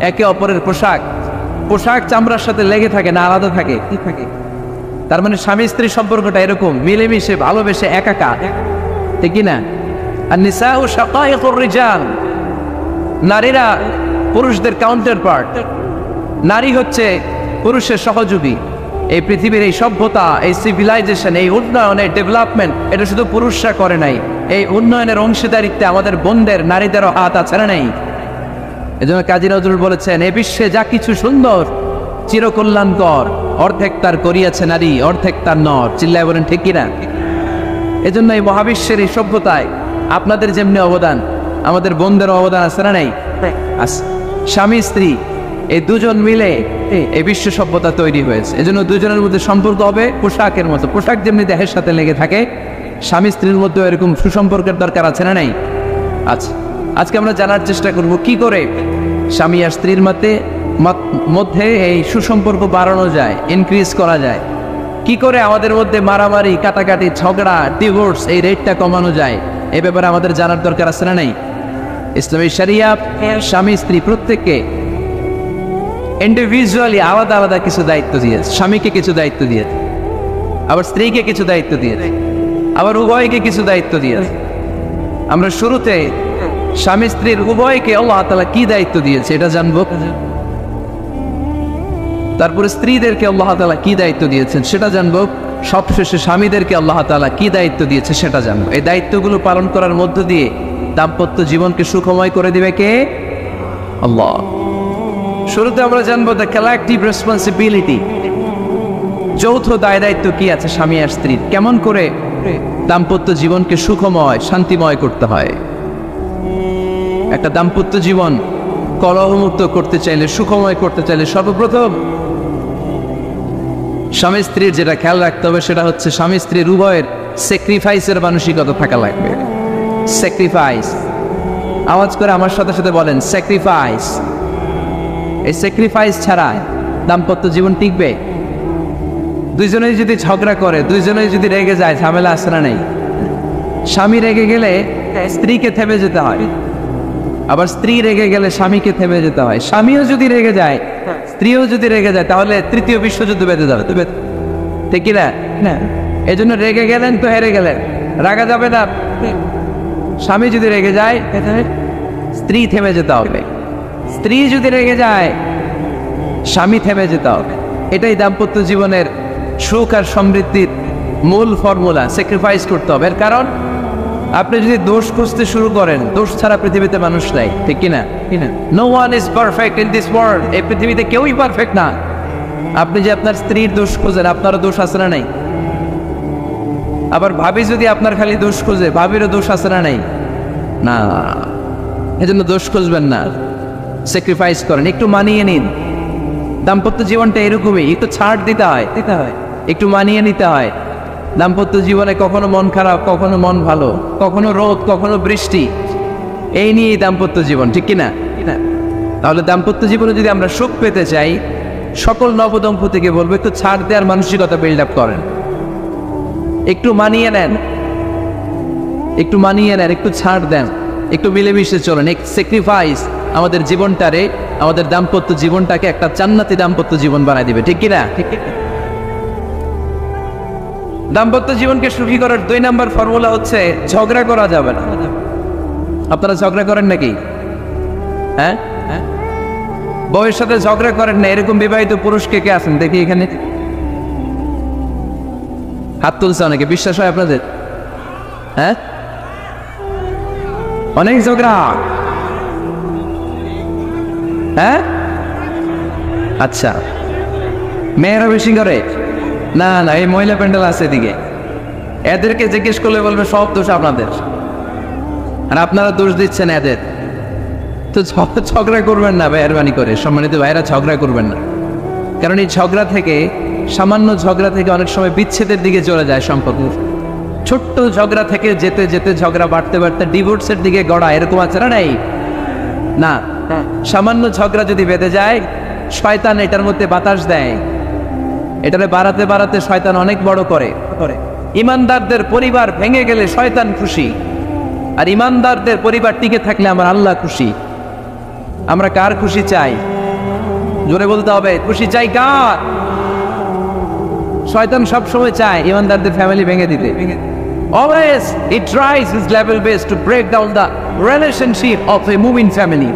একে অপরের পোশাক, পোশাক চামড়ার সাথে লেগে থাকে না, আলাদা থাকে? কি থাকে? তার মানে স্বামী স্ত্রীর সম্পর্কটা এরকম মিলেমিশে ভালোবেসে একাকার, ঠিক কিনা? আর নিসাউ শাকাইকুর রিজাল, নারীরা পুরুষদের কাউন্টার পার্ট। নারী হচ্ছে পুরুষের সহযোগী। এই পৃথিবীর এই সভ্যতা, এই সিভিলাইজেশন, এই উন্নয়ন, এই ডেভেলপমেন্ট, এটা শুধু পুরুষরা করে নাই। এই উন্নয়নের অংশীদারিত্বে আমাদের বোনদের, নারীদেরও হাত আছে না নাই? এজন্য কাজী নজরুল বলেছেন, এ বিশ্বে যা কিছু সুন্দর চিরকল্যাণকর, অর্ধেক তার করিয়াছে নারী, অর্ধেক তার নর। চিল্লায় বলেন ঠিক কিনা? এজন্য এই মহাবিশ্বের এই সভ্যতায় আপনাদের যেমনি অবদান, আমাদের বোনদের অবদান আছে না নাই? স্বামী স্ত্রী এই দুজন মিলে এই বিশ্ব সভ্যতা তৈরি হয়েছে। এজন্য দুজনের মধ্যে সম্পর্ক হবে পোশাকের মতো। পোশাক যেমনি দেহের সাথে লেগে থাকে, স্বামী স্ত্রীর মধ্যে এরকম সুসম্পর্কের দরকার আছে না নাই? আচ্ছা, আজকে আমরা জানার চেষ্টা করব কি করে স্বামী আর স্ত্রীর মধ্যে এই সুসম্পর্ক বাড়ানো যায়, ইনক্রিজ করা যায়। কি করে আমাদের মধ্যে মারামারি, কাটাকাটি, ঝগড়া, ডিভোর্স এই রেটটা কমানো যায়, এই ব্যাপারে আমাদের জানার দরকার আছে না নাই? ইসলামী শরিয়া স্বামী স্ত্রী প্রত্যেককে ইন্ডিভিজুয়ালি আলাদা আলাদা কিছু দায়িত্ব দিয়েছে। স্বামীকে কিছু দায়িত্ব দিয়েছে, আবার স্ত্রীকে কিছু দায়িত্ব দিয়েছে, আবার উভয়কে কিছু দায়িত্ব দিয়েছে। আমরা শুরুতে স্বামী স্ত্রীর উভয়কে আল্লাহ তাআলা কি দায়িত্ব দিয়েছে এটা জানবো। তারপরে স্ত্রীদেরকে আল্লাহ তাআলা কি দায়িত্ব দিয়েছেন সেটা জানবো। সবশেষে স্বামীদেরকে আল্লাহ তাআলা কি দায়িত্ব দিয়েছে সেটা জানবো। এই দায়িত্বগুলো পালন করার মধ্য দিয়ে দাম্পত্য জীবনকে সুখময় করে দিবে কে? আল্লাহ। শুরুতে আমরা জানবো দ্য কালেকটিভ রেসপন্সিবিলিটি, যৌথ দায় দায়িত্ব কি আছে স্বামী আর স্ত্রীর, কেমন করে দাম্পত্য জীবনকে সুখময়, শান্তিময় করতে হয়। একটা দাম্পত্য জীবন কলহমুক্ত করতে চাইলে, সুখময় করতে চাইলে সর্বপ্রথম স্বামী স্ত্রীর যেটা খেয়াল রাখতে হবে সেটা হচ্ছে স্বামী স্ত্রীর উভয়ের স্যাক্রিফাইসের মানসিকতা থাকা লাগবে। স্যাক্রিফাইস, আওয়াজ করে আমার সাথে সাথে বলেন স্যাক্রিফাইস। এই স্যাক্রিফাইস ছাড়া দাম্পত্য জীবন টিকবে? দুইজনেই যদি ঝগড়া করে, দুইজনেই যদি রেগে যায়, ঝামেলা আসে না নেই? স্বামী রেগে গেলে স্ত্রীকে থেমে যেতে হয়, আবার স্ত্রী রেগে গেলে স্বামীকে থেমে যেতে হয়। স্বামীও যদি রেগে যায়, স্ত্রীও যদি রেগে যায়, তাহলে তৃতীয় বিশ্বযুদ্ধ বেঁধে যাবে, ঠিক কিনা? এই জন্য রেগে গেলেন তো হেরে গেলেন, রাগা যাবে না। স্বামী যদি রেগে যায়, স্ত্রী থেমে যেতে হবে। স্ত্রী যদি রেগে যায়, স্বামী থেমে যেতে হবে। এটাই দাম্পত্য জীবনের সুখ আর সমৃদ্ধির মূল ফর্মুলা। স্যাক্রিফাইস করতে হবে। এর কারণ আপনি যদি দোষ খুঁজতে শুরু করেন, দোষ ছাড়া পৃথিবীতে মানুষ নাই, ঠিক কিনা? No one is perfect in this world. এই পৃথিবীতে কেউই পারফেক্ট না। আপনি যে আপনার স্ত্রীর দোষ খোঁজেন, আপনারও দোষ আছে না নাই? আবার ভাবি যদি আপনার খালি দোষ খোঁজে, ভাবিরও দোষ আছে না নাই? না, এজন্য দোষ খুঁজবেন না, স্যাক্রিফাইস করেন, একটু মানিয়ে নিন। দাম্পত্য জীবনটা এরকমই, একটু ছাড় দিতে হয়, একটু মানিয়ে নিতে হয়। দাম্পত্য জীবনে কখনো মন খারাপ, কখনো মন ভালো, কখনো রোদ, কখনো বৃষ্টি, এই নিয়েই দাম্পত্য জীবন, ঠিক কিনা? তাহলে দাম্পত্য জীবনে যদি আমরা সুখ পেতে চাই, সকল নবদম্পতিকে বলবো একটু ছাড় দেওয়ার মানসিকতা বিল্ড আপ করেন, একটু মানিয়ে নেন, একটু মানিয়ে নেন, একটু ছাড় দেন, একটু মিলেমিশে চলেন। এক স্যাক্রিফাইস আমাদের জীবনটারে, আমাদের দাম্পত্য জীবনটাকে একটা জান্নাতি দাম্পত্য জীবন বানায় দিবে, ঠিক কিনা? দাম্পত্য জীবনকে সুখী করার 2 নম্বর ফর্মুলা হচ্ছে ঝগড়া করা যাবে না। আপনারা ঝগড়া করেন নাকি? হ্যাঁ, বউয়ের সাথে ঝগড়া করেন না এরকম বিবাহিত পুরুষ কে কে আছেন দেখি এখানে? হাত তুলছে অনেকে, বিশ্বাস হয় আপনাদের? হ্যাঁ, অনেক ঝগড়া। হ্যাঁ, আচ্ছা, মেয়েরা বেশি করে? না না, এই মহিলা প্যান্ডেল আছে এদিকে, এদেরকে জিজ্ঞেস করলে বলবে সব দোষ আপনাদের, আর আপনারা দোষ দিচ্ছেন এদের। তো ঝগড়া করবেন না মেহরবানি করে, সম্মানিত ভাইরা, ঝগড়া করবেন না। কারণ এই ঝগড়া থেকে, সামান্য ঝগড়া থেকে অনেক সময় বিচ্ছেদের দিকে চলে যায় সম্পর্ক। ছোট্ট ঝগড়া থেকে যেতে যেতে ঝগড়া বাড়তে বাড়তে ডিভোর্সের দিকে গড়া, এরকম আছে না? নাই না। সামান্য ঝগড়া যদি বেঁধে যায়, শয়তান এটার মধ্যে বাতাস দেয়, এটারে বাড়াতে বাড়াতে শয়তান অনেক বড় করে। ইমানদারদের পরিবার ভেঙে গেলে শয়তান খুশি, আর ইমানদারদের পরিবার টিকে থাকলে আমার আল্লাহ খুশি। আমরা কার খুশি চাই? জোরে বলতে হবে, খুশি চাই কার? শয়তান সব সময় চায় ইমানদারদের ফ্যামিলি ভেঙে দিতে। Always he tries his level best to break down the relationship of a moving family.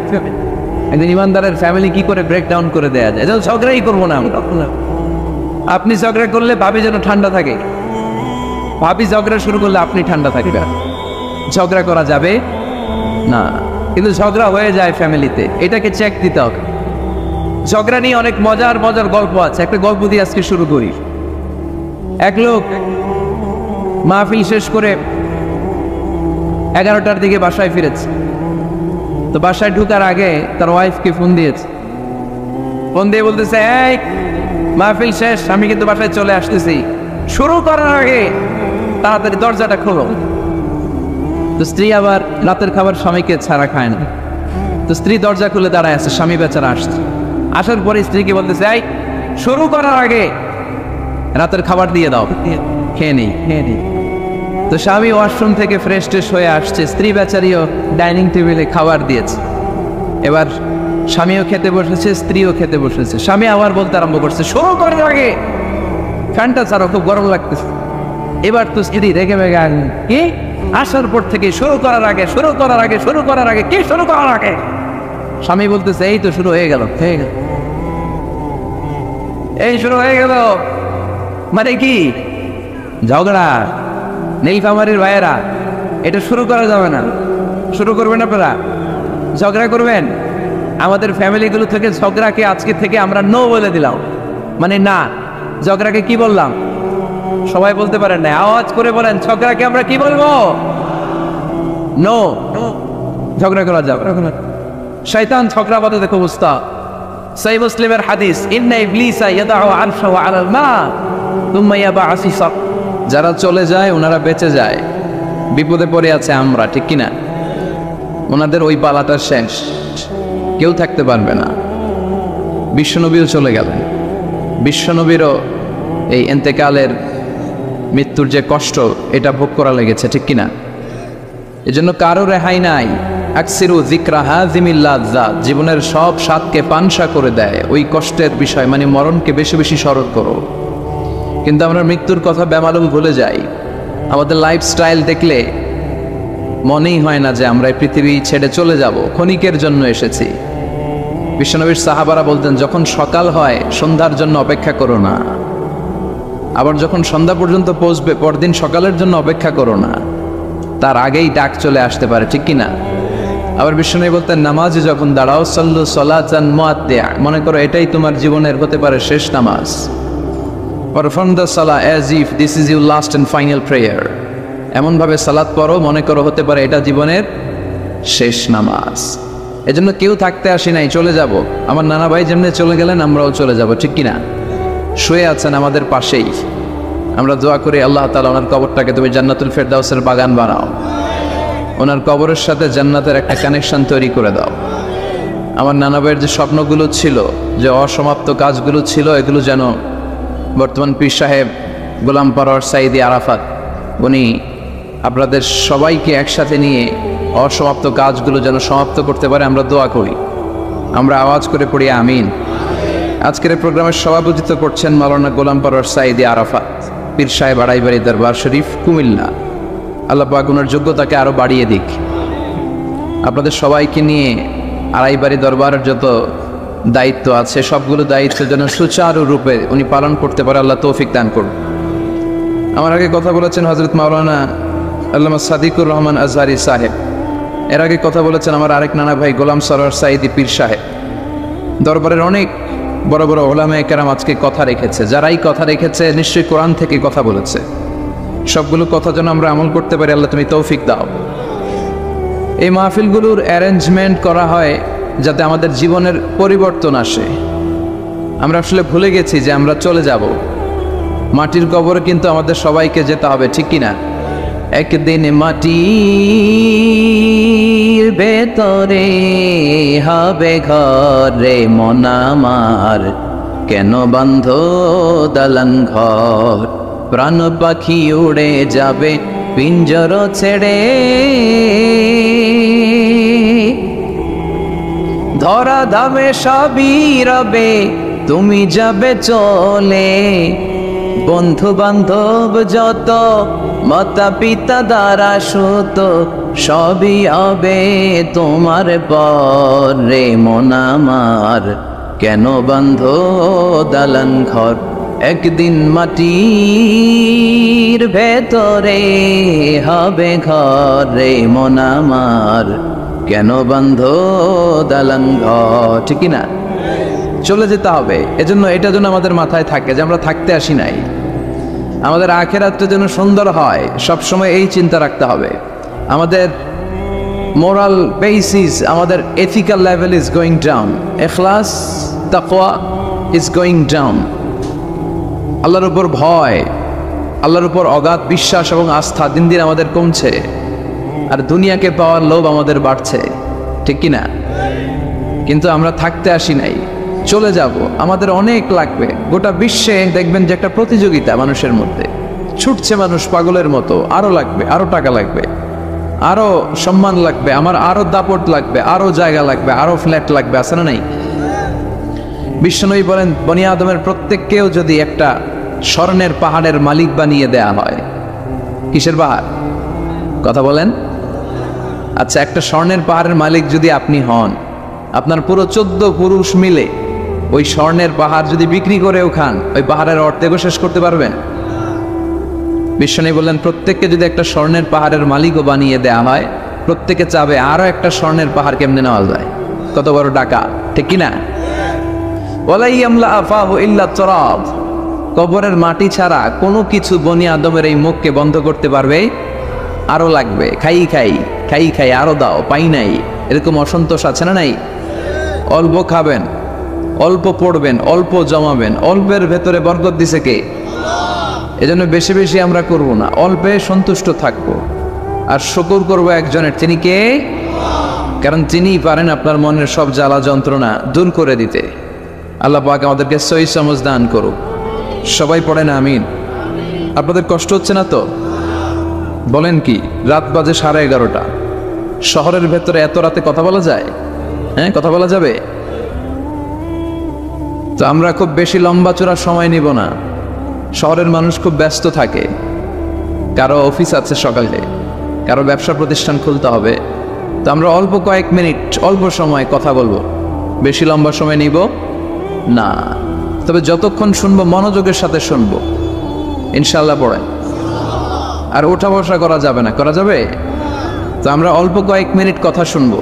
একজন ইমানদারের ফ্যামিলি কি করে ব্রেক ডাউন করে দেয়া যায়? যেন ঝগড়াই করবো না আমরা। আপনি ঝগড়া করলে ভাবি যেন ঠান্ডা থাকে, ভাবি ঝগড়া শুরু করলে আপনি ঠান্ডা থাকবেন। ঝগড়া করা যাবে না, কিন্তু ঝগড়া হয়ে যায় ফ্যামিলিতে, এটাকে চেক দিতে হবে। ঝগড়া নিয়ে অনেক মজার মজার গল্প আছে। একটা গল্প দিয়ে আজকে শুরু করি। এক লোক মাহফিল শেষ করে 11টার দিকে বাসায় ফিরেছে। তো বাসায় ঢুকার আগে তার ওয়াইফকে ফোন দিয়েছে। ফোন দিয়ে বলতেছে, এই মাহফিল শেষ, আমি কিন্তু বাসায় চলে আসতেছি, শুরু করার আগে তাড়াতাড়ি দরজাটা খোলো। তো স্ত্রী আবার রাতের খাবার স্বামীকে ছাড়া খায় না। তো স্ত্রী দরজা খুলে দাঁড়ায় আছে, স্বামী বেচারা আসছে। আসার পরে স্ত্রীকে বলতেছে, এই শুরু করার আগে রাতের খাবার দিয়ে দাও, খেয়ে নেই। তো স্বামী ওয়াশরুম থেকে ফ্রেশ ট্রেশ হয়ে আসছে, স্ত্রী বেচারিও ডাইনিং টেবিলে খাবার দিয়েছে। এবার স্বামীও খেতে বসেছে, স্ত্রীও খেতে বসেছে। স্বামী আবার বলতে আরম্ভ করছে, শুরু করার আগে ফ্যানটা ছাড়ো, খুব গরম লাগতেছে। এবার তো স্ত্রী রেগে বেগে আসেন, কি আসার পর থেকে শুরু করার আগে কি শুরু করার আগে? স্বামী বলতেছে, এই তো শুরু হয়ে গেল, এই শুরু হয়ে গেল। মানে কি? ঝগড়া। নীলফামারীর ভাইয়েরা, এটা শুরু করা যাবে না। শুরু করবেন আপনারা, ঝগড়া করবেন। আমাদের ফ্যামিলিগুলো থেকে ঝগড়াকে আজকে থেকে আমরা নো বলে দিলাম। মানে না, ঝগড়াকে কি বললাম? সবাই বলতে পারেন না, আওয়াজ করে বলেন, ঝগড়াকে আমরা কি বলবো? নো। ঝগড়া করা যাবে না। শয়তান ঝগড়া বাঁধে, দেখো অবস্থা। সহিহ মুসলিমের হাদিস, ইন্না ইবলিসা ইয়াদাউ আরশাহু আলাল মা তুম্মা ইয়াবআসু সাক। যারা চলে যায় ওনারা বেঁচে যায়, বিপদে পড়ে আছে আমরা, ঠিক কিনা? ওনাদের ওই পালাটা শেষ, কেউ থাকতে পারবে না। বিশ্বনবীও চলে গেলেন। বিশ্বনবীরও এই এন্তেকালের, মৃত্যুর যে কষ্ট, এটা ভোগ করা লেগেছে, ঠিক কিনা? এজন্য কারো রেহাই নাই। আকসিরু যিকরা হাযিমিল লাযযাত, জীবনের সব স্বাদকে পানসা করে দেয় ওই কষ্টের বিষয়, মানে মরণকে বেশি বেশি স্মরণ করো। কিন্তু আমরা মৃত্যুর কথা বেমালুম ভুলে যাই। আমাদের লাইফস্টাইল দেখলে মনেই হয় না যে আমরা এই পৃথিবী ছেড়ে চলে যাব, ক্ষণিকের জন্য এসেছি। বিশ্বনবীর সাহাবারা বলতেন, যখন সকাল হয় সন্ধ্যার জন্য অপেক্ষা করো না, আবার যখন সন্ধ্যা পর্যন্ত পৌঁছবে পরদিন সকালের জন্য অপেক্ষা করো না, তার আগেই ডাক চলে আসতে পারে, ঠিক কিনা? আবার বিশ্বনবী বলতেন, নামাজে যখন দাঁড়াও, সাল্লু সালাতান মুআত্তিআ, মনে করো এটাই তোমার জীবনের হতে পারে শেষ নামাজ। Perform the salah as if this is your last and final prayer. এমনভাবে সালাত পড়ো, মনে করো হতে পারে এটা জীবনের শেষ নামাজ। এজন্য কেউ থাকতে আসি নাই, চলে যাব। আমার নানা ভাই যেমনি চলে গেলেন, আমরাও চলে যাব, ঠিক কিনা? শুয়ে আছেন আমাদের পাশেই। আমরা দোয়া করি, আল্লাহ তাআলা ওনার কবরটাকে তুমি জান্নাতুল ফেরদাউসের বাগান বানাও, ওনার কবরের সাথে জান্নাতের একটা কানেকশন তৈরি করে দাও। আমার নানা ভাইয়ের যে স্বপ্নগুলো ছিল, যে অসমাপ্ত কাজগুলো ছিল, এগুলো যেন বর্তমান পীর সাহেব গোলাম পরওয়ার সাইদি আরাফাত, উনি আপনাদের সবাইকে একসাথে নিয়ে অসমাপ্ত কাজগুলো যেন সমাপ্ত করতে পারে, আমরা দোয়া করি। আমরা আওয়াজ করে পড়ি আমিন। আজকের প্রোগ্রামের সভাপতিত্ব করছেন মাওলানা গোলাম পরওয়ার সাইদি আরাফাত, পীর সাহেব আড়াইবাড়ি দরবার শরীফ, কুমিল্লা। আল্লাহ পাক ওনার যোগ্যতাকে আরও বাড়িয়ে দিক। আপনাদের সবাইকে নিয়ে আড়াইবাড়ি দরবারের যত দায়িত্ব আছে, সবগুলো দায়িত্ব যেন সুচারুরূপে উনি পালন করতে পারে, আল্লাহ তৌফিক দান করুন। আমার আগে কথা বলেছেন হযরত মাওলানা আল্লামা সাদিকুর রহমান আজহারি সাহেব। এর আগে কথা বলেছেন আমার আরেক নানা ভাই গোলাম সরওয়ার সাইদি পীর সাহেব। দরবারের অনেক বড় বড় ওলামায়ে কেরাম আজকে কথা রেখেছে। যারাই কথা রেখেছে নিশ্চয়ই কোরআন থেকে কথা বলেছে। সবগুলো কথা যেন আমরা আমল করতে পারি, আল্লাহ তুমি তৌফিক দাও। এই মাহফিলগুলোর অ্যারেঞ্জমেন্ট করা হয় যাতে আমাদের জীবনের পরিবর্তন আসে। আমরা আসলে ভুলে গেছি যে আমরা চলে যাব, মাটির কবরে কিন্তু আমাদের সবাইকে যেতে হবে, ঠিক কিনা? একদিন মাটির ভেতরে হবে ঘরে মন আমার, কেন বান্ধ দালান ঘর, প্রাণ পাখি উড়ে যাবে পিঞ্জর ছেড়ে, ধরা ধামে সবই রবে তুমি যাবে চলে, বন্ধু বান্ধব যত মাতা পিতা দ্বারা সুত সবই হবে তোমার পরে মন আমার, কেন বান্ধ দালান ঘর, একদিন মাটির ভেতরে হবে ঘরে মন আমার, কেন বান্ধ দালান ঘর, ঠিক না? চলে যেতে হবে। এজন্য এটা যেন আমাদের মাথায় থাকে যে আমরা থাকতে আসি নাই, আমাদের আখিরাতটা যেন সুন্দর হয়, সবসময় এই চিন্তা রাখতে হবে। আমাদের মোরাল বেসিস, আমাদের ethical level is going down, ইখলাস তাকওয়া ইজ গোয়িং ডাউন। আল্লাহর উপর ভয়, আল্লাহর উপর অগাধ বিশ্বাস এবং আস্থা দিন দিন আমাদের কমছে, আর দুনিয়াকে পাওয়ার লোভ আমাদের বাড়ছে, ঠিক কিনা? কিন্তু আমরা থাকতে আসি নাই, চলে যাব। আমাদের অনেক লাগবে। গোটা বিশ্বে দেখবেন যে একটা প্রতিযোগিতা মানুষের মধ্যে, ছুটছে মানুষ পাগলের মতো, আরো লাগবে, আরো টাকা লাগবে, আরো সম্মান লাগবে, আমার আরো দাপট লাগবে, আরো জায়গা লাগবে, আরো ফ্ল্যাট লাগবে, আছে না নাই? বিশ্বনবী বলেন, বনি আদমের প্রত্যেককেও যদি একটা স্বর্ণের পাহাড়ের মালিক বানিয়ে দেয়া হয়, কিসের পাহাড় কথা বলেন? আচ্ছা, একটা স্বর্ণের পাহাড়ের মালিক যদি আপনি হন, আপনার পুরো 14 পুরুষ মিলে ওই স্বর্ণের পাহাড় যদি বিক্রি করেও খান, ওই পাহাড়ের অর্ধেকও শেষ করতে পারবেন? বিশ্বনবী বললেন, প্রত্যেককে যদি একটা স্বর্ণের পাহাড়ের মালিকও বানিয়ে দেয়া হয়, প্রত্যেকে চাবে আরো একটা স্বর্ণের পাহাড় কেমনে নেওয়া যায়। কত বড় টাকা, ঠিক কিনা? ওয়ালাই আমলা আফাহু ইল্লা তুরাব, কবরের মাটি ছাড়া কোনো কিছু বনি আদমের এই মুখকে বন্ধ করতে পারবে? আরো লাগবে, খাই খাই খাই খাই, আরো দাও, পাই নাই, এরকম অসন্তোষ আছে না নাই? অল্প খাবেন, অল্প পড়বেন, অল্প জমাবেন, অল্পের ভেতরে বরকত দিছে কে? এজন্য বেশি বেশি আমরা করব না, অল্পে সন্তুষ্ট থাকবো, আর শুকর করব একজনের, তিনি কে? কারণ তিনিই পারেন আপনার মনের সব জ্বালা যন্ত্রণা দূর করে দিতে। আল্লাহ পাক আমাদেরকে সহি সমঝ দান করুক। সবাই পড়েন আমিন। আপনাদের কষ্ট হচ্ছে না তো? বলেন কি, রাত বাজে 11:30, শহরের ভেতরে এত রাতে কথা বলা যায়? হ্যাঁ, কথা বলা যাবে? তো আমরা খুব বেশি লম্বা চূড়া সময় নিব না। শহরের মানুষ খুব ব্যস্ত থাকে, কারো অফিস আছে সকালে, কারো ব্যবসা প্রতিষ্ঠান খুলতে হবে। তো আমরা অল্প কয়েক মিনিট, অল্প সময় কথা বলবো, বেশি লম্বা সময় নিব না। তবে যতক্ষণ শুনবো মনোযোগের সাথে শুনবো, ইনশাল্লাহ পড়েন। আর ওঠা বসা করা যাবে না, করা যাবে? তো আমরা অল্প কয়েক মিনিট কথা শুনবো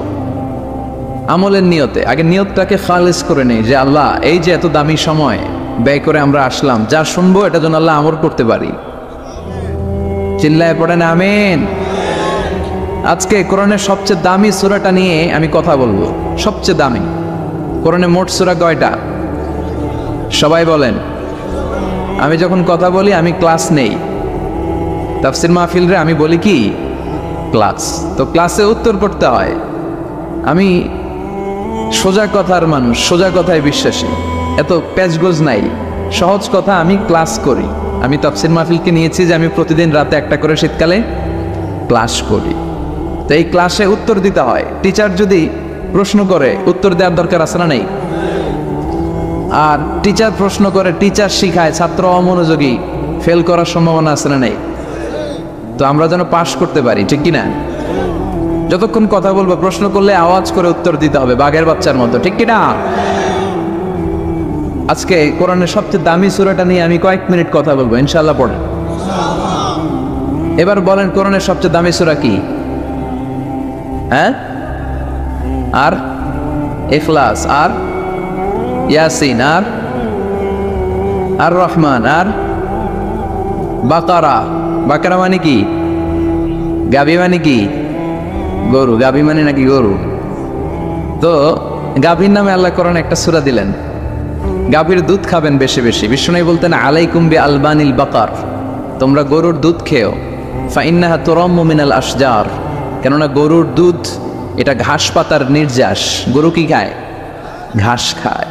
আমলের নিয়তে। আগে নিয়তটাকে খালেস করে নেই যে আল্লাহ, এই যে এত দামি সময় ব্যয় করে আমরা আসলাম, যা শুনবো এটা যেন আল্লাহ আমল করতে পারি। চিল্লায় পড়েন আমিন। আজকে কোরআনের সবচেয়ে দামি সূরাটা নিয়ে আমি কথা বলবো। সবচেয়ে দামি কোরআনে মোট সূরা কয়টা? সবাই বলেন। আমি যখন কথা বলি আমি ক্লাস নেই, তাফসির মাহফিলরে আমি বলি কি ক্লাস। তো ক্লাসে উত্তর করতে হয়। আমি সোজা কথার মানুষ, সোজা কথায় বিশ্বাসী, এত প্যাচগোজ নাই, সহজ কথা। আমি ক্লাস করি। আমি তাফসির মাহফিলকে নিয়েছি যে আমি প্রতিদিন রাতে একটা করে শীতকালে ক্লাস করি। তো এই ক্লাসে উত্তর দিতে হয়। টিচার যদি প্রশ্ন করে উত্তর দেওয়ার দরকার আছে না নেই? আর টিচার প্রশ্ন করে, টিচার শিখায়, ছাত্র অমনোযোগী, ফেল করার সম্ভাবনা আছে না নেই? তো আমরা যেন পাশ করতে পারি, ঠিক কিনা? যতক্ষণ কথা বলবো, প্রশ্ন করলে আওয়াজ করে উত্তর দিতে হবে, বাঘের বাচ্চার মতো, ঠিক কিনা? আজকে কোরআনের সবচেয়ে দামি সূরাটা নিয়ে আমি কয়েক মিনিট কথা বলবো, ইনশাআল্লাহ পড়েন। এবার বলেন, কোরআনের সবচেয়ে দামি সূরা কি? হ্যাঁ? আর ইখলাস, আর ইয়াসিন, আর রহমান, আর বাকারা। বাকারা মানে কি? গাবি মানে কি? গরু। গাবি মানে নাকি গরু? তো গাভীর নামে আল্লাহ কোরআনে একটা সূরা দিলেন, গাভীর দুধ খাবেন বেশি বেশি। বিষ্ণু বলতেন আলাইকুম বি আলবানিল বাকার, তোমরা গরুর দুধ খেও। ফাইন্নাহা তুরাম্মু মিনাল আশজার, কেননা গরুর দুধ এটা ঘাস পাতার নির্যাস। গরু কি খায়? ঘাস খায়।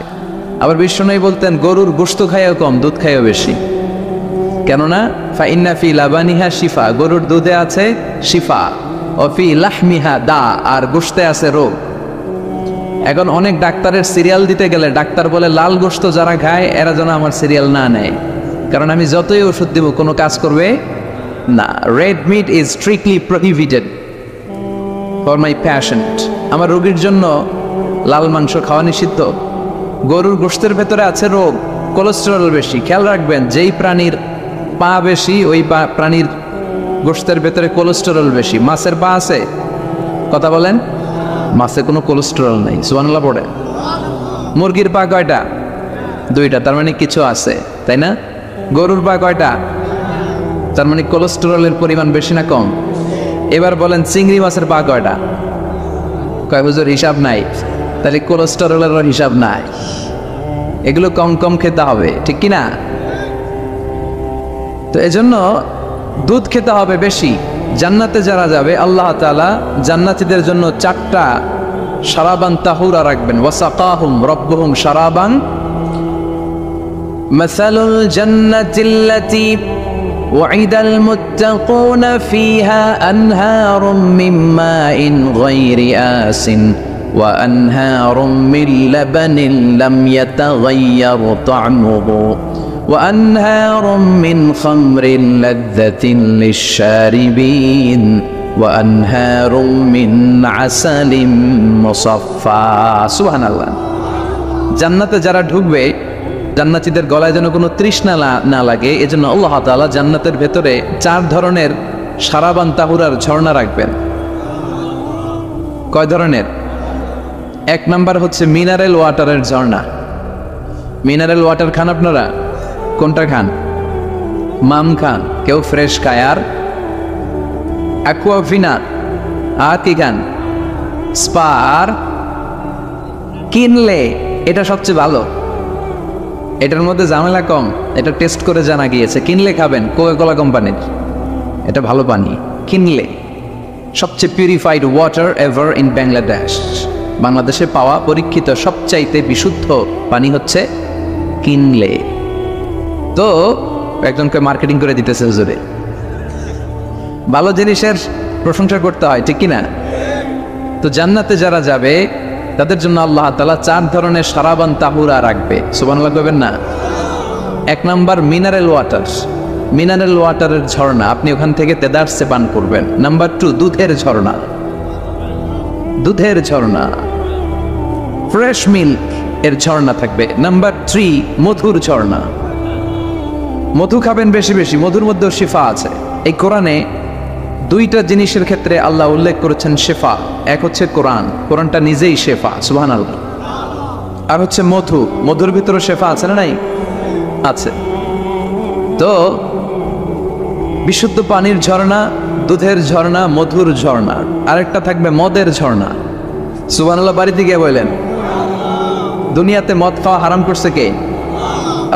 আবার বিষ্ণু বলতেন গরুর গোশত খায়ও কম, দুধ খায়ও বেশি। কেননা ফাইন্না ফি লাবানিহা শিফা, গরুর দুধে আছে শিফা, ও ফি লাহমিহা দা, আর গোশতে আছে রোগ। এখন অনেক ডাক্তারের সিরিয়াল দিতে গেলে ডাক্তার বলে লাল গোশত যারা খায় এরা যেন আমার সিরিয়াল না নেয়, কারণ আমি যতই ওষুধ দিব কোনো কাজ করবে না। Red meat is strictly prohibited for my patient. আমার রোগীর জন্য লাল মাংস খাওয়া নিষিদ্ধ। গরুর গোশতের ভেতরে আছে রোগ, কোলেস্টেরল বেশি। খেয়াল রাখবেন, যেই প্রাণীর পা বেশি ওই প্রাণীর গোশতের ভেতরে কোলেস্টেরল বেশি। মাছের পা আছে? কথা বলেন। মাছে কোনো কোলেস্টেরল নেই, সুবহানাল্লাহ পড়ে। মুরগির পা কয়টা? দুইটা, তার মানে কিছু আছে, তাই না? গরুর পা কয়টা? তার মানে কোলেস্টেরলের পরিমাণ বেশি না কম? এবার বলেন চিংড়ি মাছের পা কয়টা? কয় হুজুর হিসাব নাই। তাহলে কোলেস্টেরলেরও হিসাব নাই। এগুলো কম কম খেতে হবে, ঠিক কি না? তো এজন্য দুধ খেতে হবে বেশি। জান্নাতে যারা যাবে আল্লাহ তাআলা জান্নাতীদের জন্য 4টা শারাবান তাহুরা রাখবেন। ওয়াসাকাহুম রাব্বুহুম শারাবান মাসালুল জান্নাতিল্লাতী ওয়াইদাল মুত্তাকুনা ফিহা আনহারুম মিন মাইন গায়রি আসিন ওয়া আনহারুম মিন লাবানিন লাম ইয়াতাগায়্যার তা'মুহু وأنهار من خمر لذة للشاربين وأنهار من عسل مصفى سبحان الله। জান্নাতে যারা ঢুকবে জান্নাতীদের গলায় যেন কোনো তৃষ্ণা না লাগে, এজন্য আল্লাহ তাআলা জান্নাতের ভেতরে 4 ধরনের শারাবান তাহুরার ঝর্ণা রাখবেন। কয় ধরনের? 1 নাম্বার হচ্ছে মিনারেল ওয়াটারের ঝর্ণা। মিনারেল ওয়াটার খান আপনারা? কোনটা খান? মাম খান, কেউ ফ্রেশ খায়, আর অ্যাকুয়াফিনা, আর কি খান? স্পা, আর কিনলে। এটা সবচেয়ে ভালো, এটার মধ্যে ঝামেলা কম, এটা টেস্ট করে জানা গিয়েছে। কিনলে খাবেন, কোকা-কোলা কোম্পানির, এটা ভালো পানি। কিনলে সবচেয়ে purified water ever in Bangladesh. বাংলাদেশে পাওয়া পরীক্ষিত সবচাইতে বিশুদ্ধ পানি হচ্ছে কিনলে। তো একজনকে মার্কেটিং করে দিতেছে হুজুরে। ভালো জিনিসের প্রশংসা করতে হয়, ঠিক কিনা? তো জান্নাতে যারা যাবে তাদের জন্য আল্লাহ তাআলা 4 ধরনের শারাবান তাহুরা রাখবে। সুবহানাল্লাহ বলবেন না? 1 নাম্বার মিনারেল ওয়াটার, মিনারেল ওয়াটারের ঝর্ণা, আপনি ওখান থেকে তেদারসে পান করবেন। নাম্বার 2 দুধের ঝর্ণা, দুধের ঝর্ণা, ফ্রেশ মিল্ক এর ঝর্ণা থাকবে। নাম্বার 3 মধুর ঝর্ণা, মধু খাবেন বেশি বেশি, মধুর মধ্যেও শিফা আছে। এই কোরআনে 2টা জিনিসের ক্ষেত্রে আল্লাহ উল্লেখ করেছেন শিফা। এক হচ্ছে কোরআন, কোরআনটা নিজেই শিফা, সুবহানাল্লাহ। আর হচ্ছে মধু, মধুর ভিতরে শিফা আছে না নাই? আছে। তো বিশুদ্ধ পানির ঝর্ণা, দুধের ঝর্ণা, মধুর ঝর্ণা, আরেকটা থাকবে মদের ঝর্ণা। সুবহানাল্লাহ বাড়িতে গিয়ে বললেন, দুনিয়াতে মদ খাওয়া হারাম করছে কে?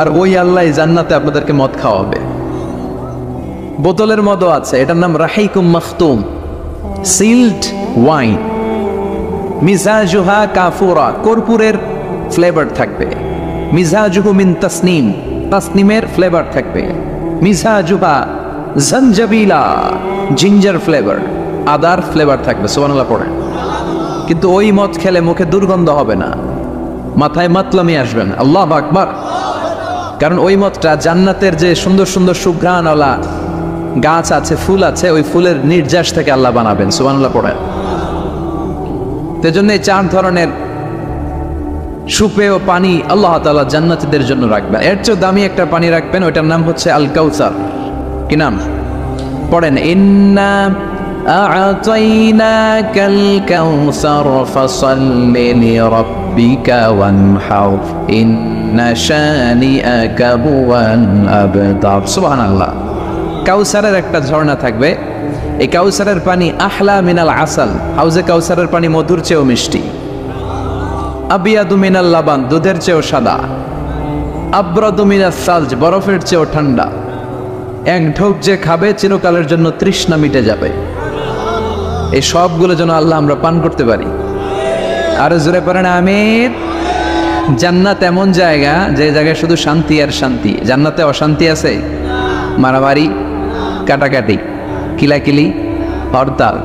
আর ওই আল্লাহ জান্নাতে আপনাদেরকে মদ খাওয়াবে। বোতলের মদও আছে, এটার নাম রাহিকুম মাখতুম, সিলড ওয়াইন। মিজাজুহা কাফুরা, কর্পূরের ফ্লেভার থাকবে। মিজাজুহু মিন তাসনিম, তাসনিমের ফ্লেভার থাকবে। মিজাজুহা জানজাবিলা, জিঞ্জার ফ্লেভার, আদার ফ্লেভার থাকবে। সুবহানাল্লাহ পড়ে। কিন্তু ওই মদ খেলে মুখে দুর্গন্ধ হবে না, মাথায় মাতলামি আসবে না। আল্লাহু আকবার। কারণ ওই মদটা জান্নাতের যে সুন্দর সুন্দর সুঘ্রাণওয়ালা গাছ আছে, ফুল আছে, ওই ফুলের নির্যাস থেকে আল্লাহ বানাবেন। সুবহানাল্লাহ পড়েন। সেজন্য এই 4 ধরনের সুপেয় পানি আল্লাহ তাআলা জান্নাতীদের জন্য রাখবেন। এর চেয়ে দামি একটা পানি রাখবেন, ওইটার নাম হচ্ছে আল কাউসার। কি নাম? পড়েন, ইন্না আ'তাইনাকাল কাউসার ফাসাল্লি লিরাব্বিকা ওয়ানহার ইন্না শানিআকা হুয়াল আবতার। সুবহানাল্লাহ। কাউসারের একটা ঝর্ণা থাকবে। এই কাউসারের পানি আহলা মিনাল আসাল, হাউজে কাউসারের পানি মধুর চেয়েও মিষ্টি। আবিয়াদু মিনাল লাবান, দুধের চেয়েও সাদা। আবরাদু মিনাস সালজ, বরফের চেয়েও ঠান্ডা। এক ঢোক যে খাবে চিরকালের জন্য তৃষ্ণা মিটে যাবে। এই সবগুলো যেন আল্লাহ আমরা পান করতে পারি। আর জোরে পড়েন আমিন। জান্নাত এমন জায়গা, যে জায়গায় শুধু শান্তি আর শান্তি। জান্নাতে অশান্তি আছে? মারামারি, কাটাকাটি, কিলাকিলি, হরতাল,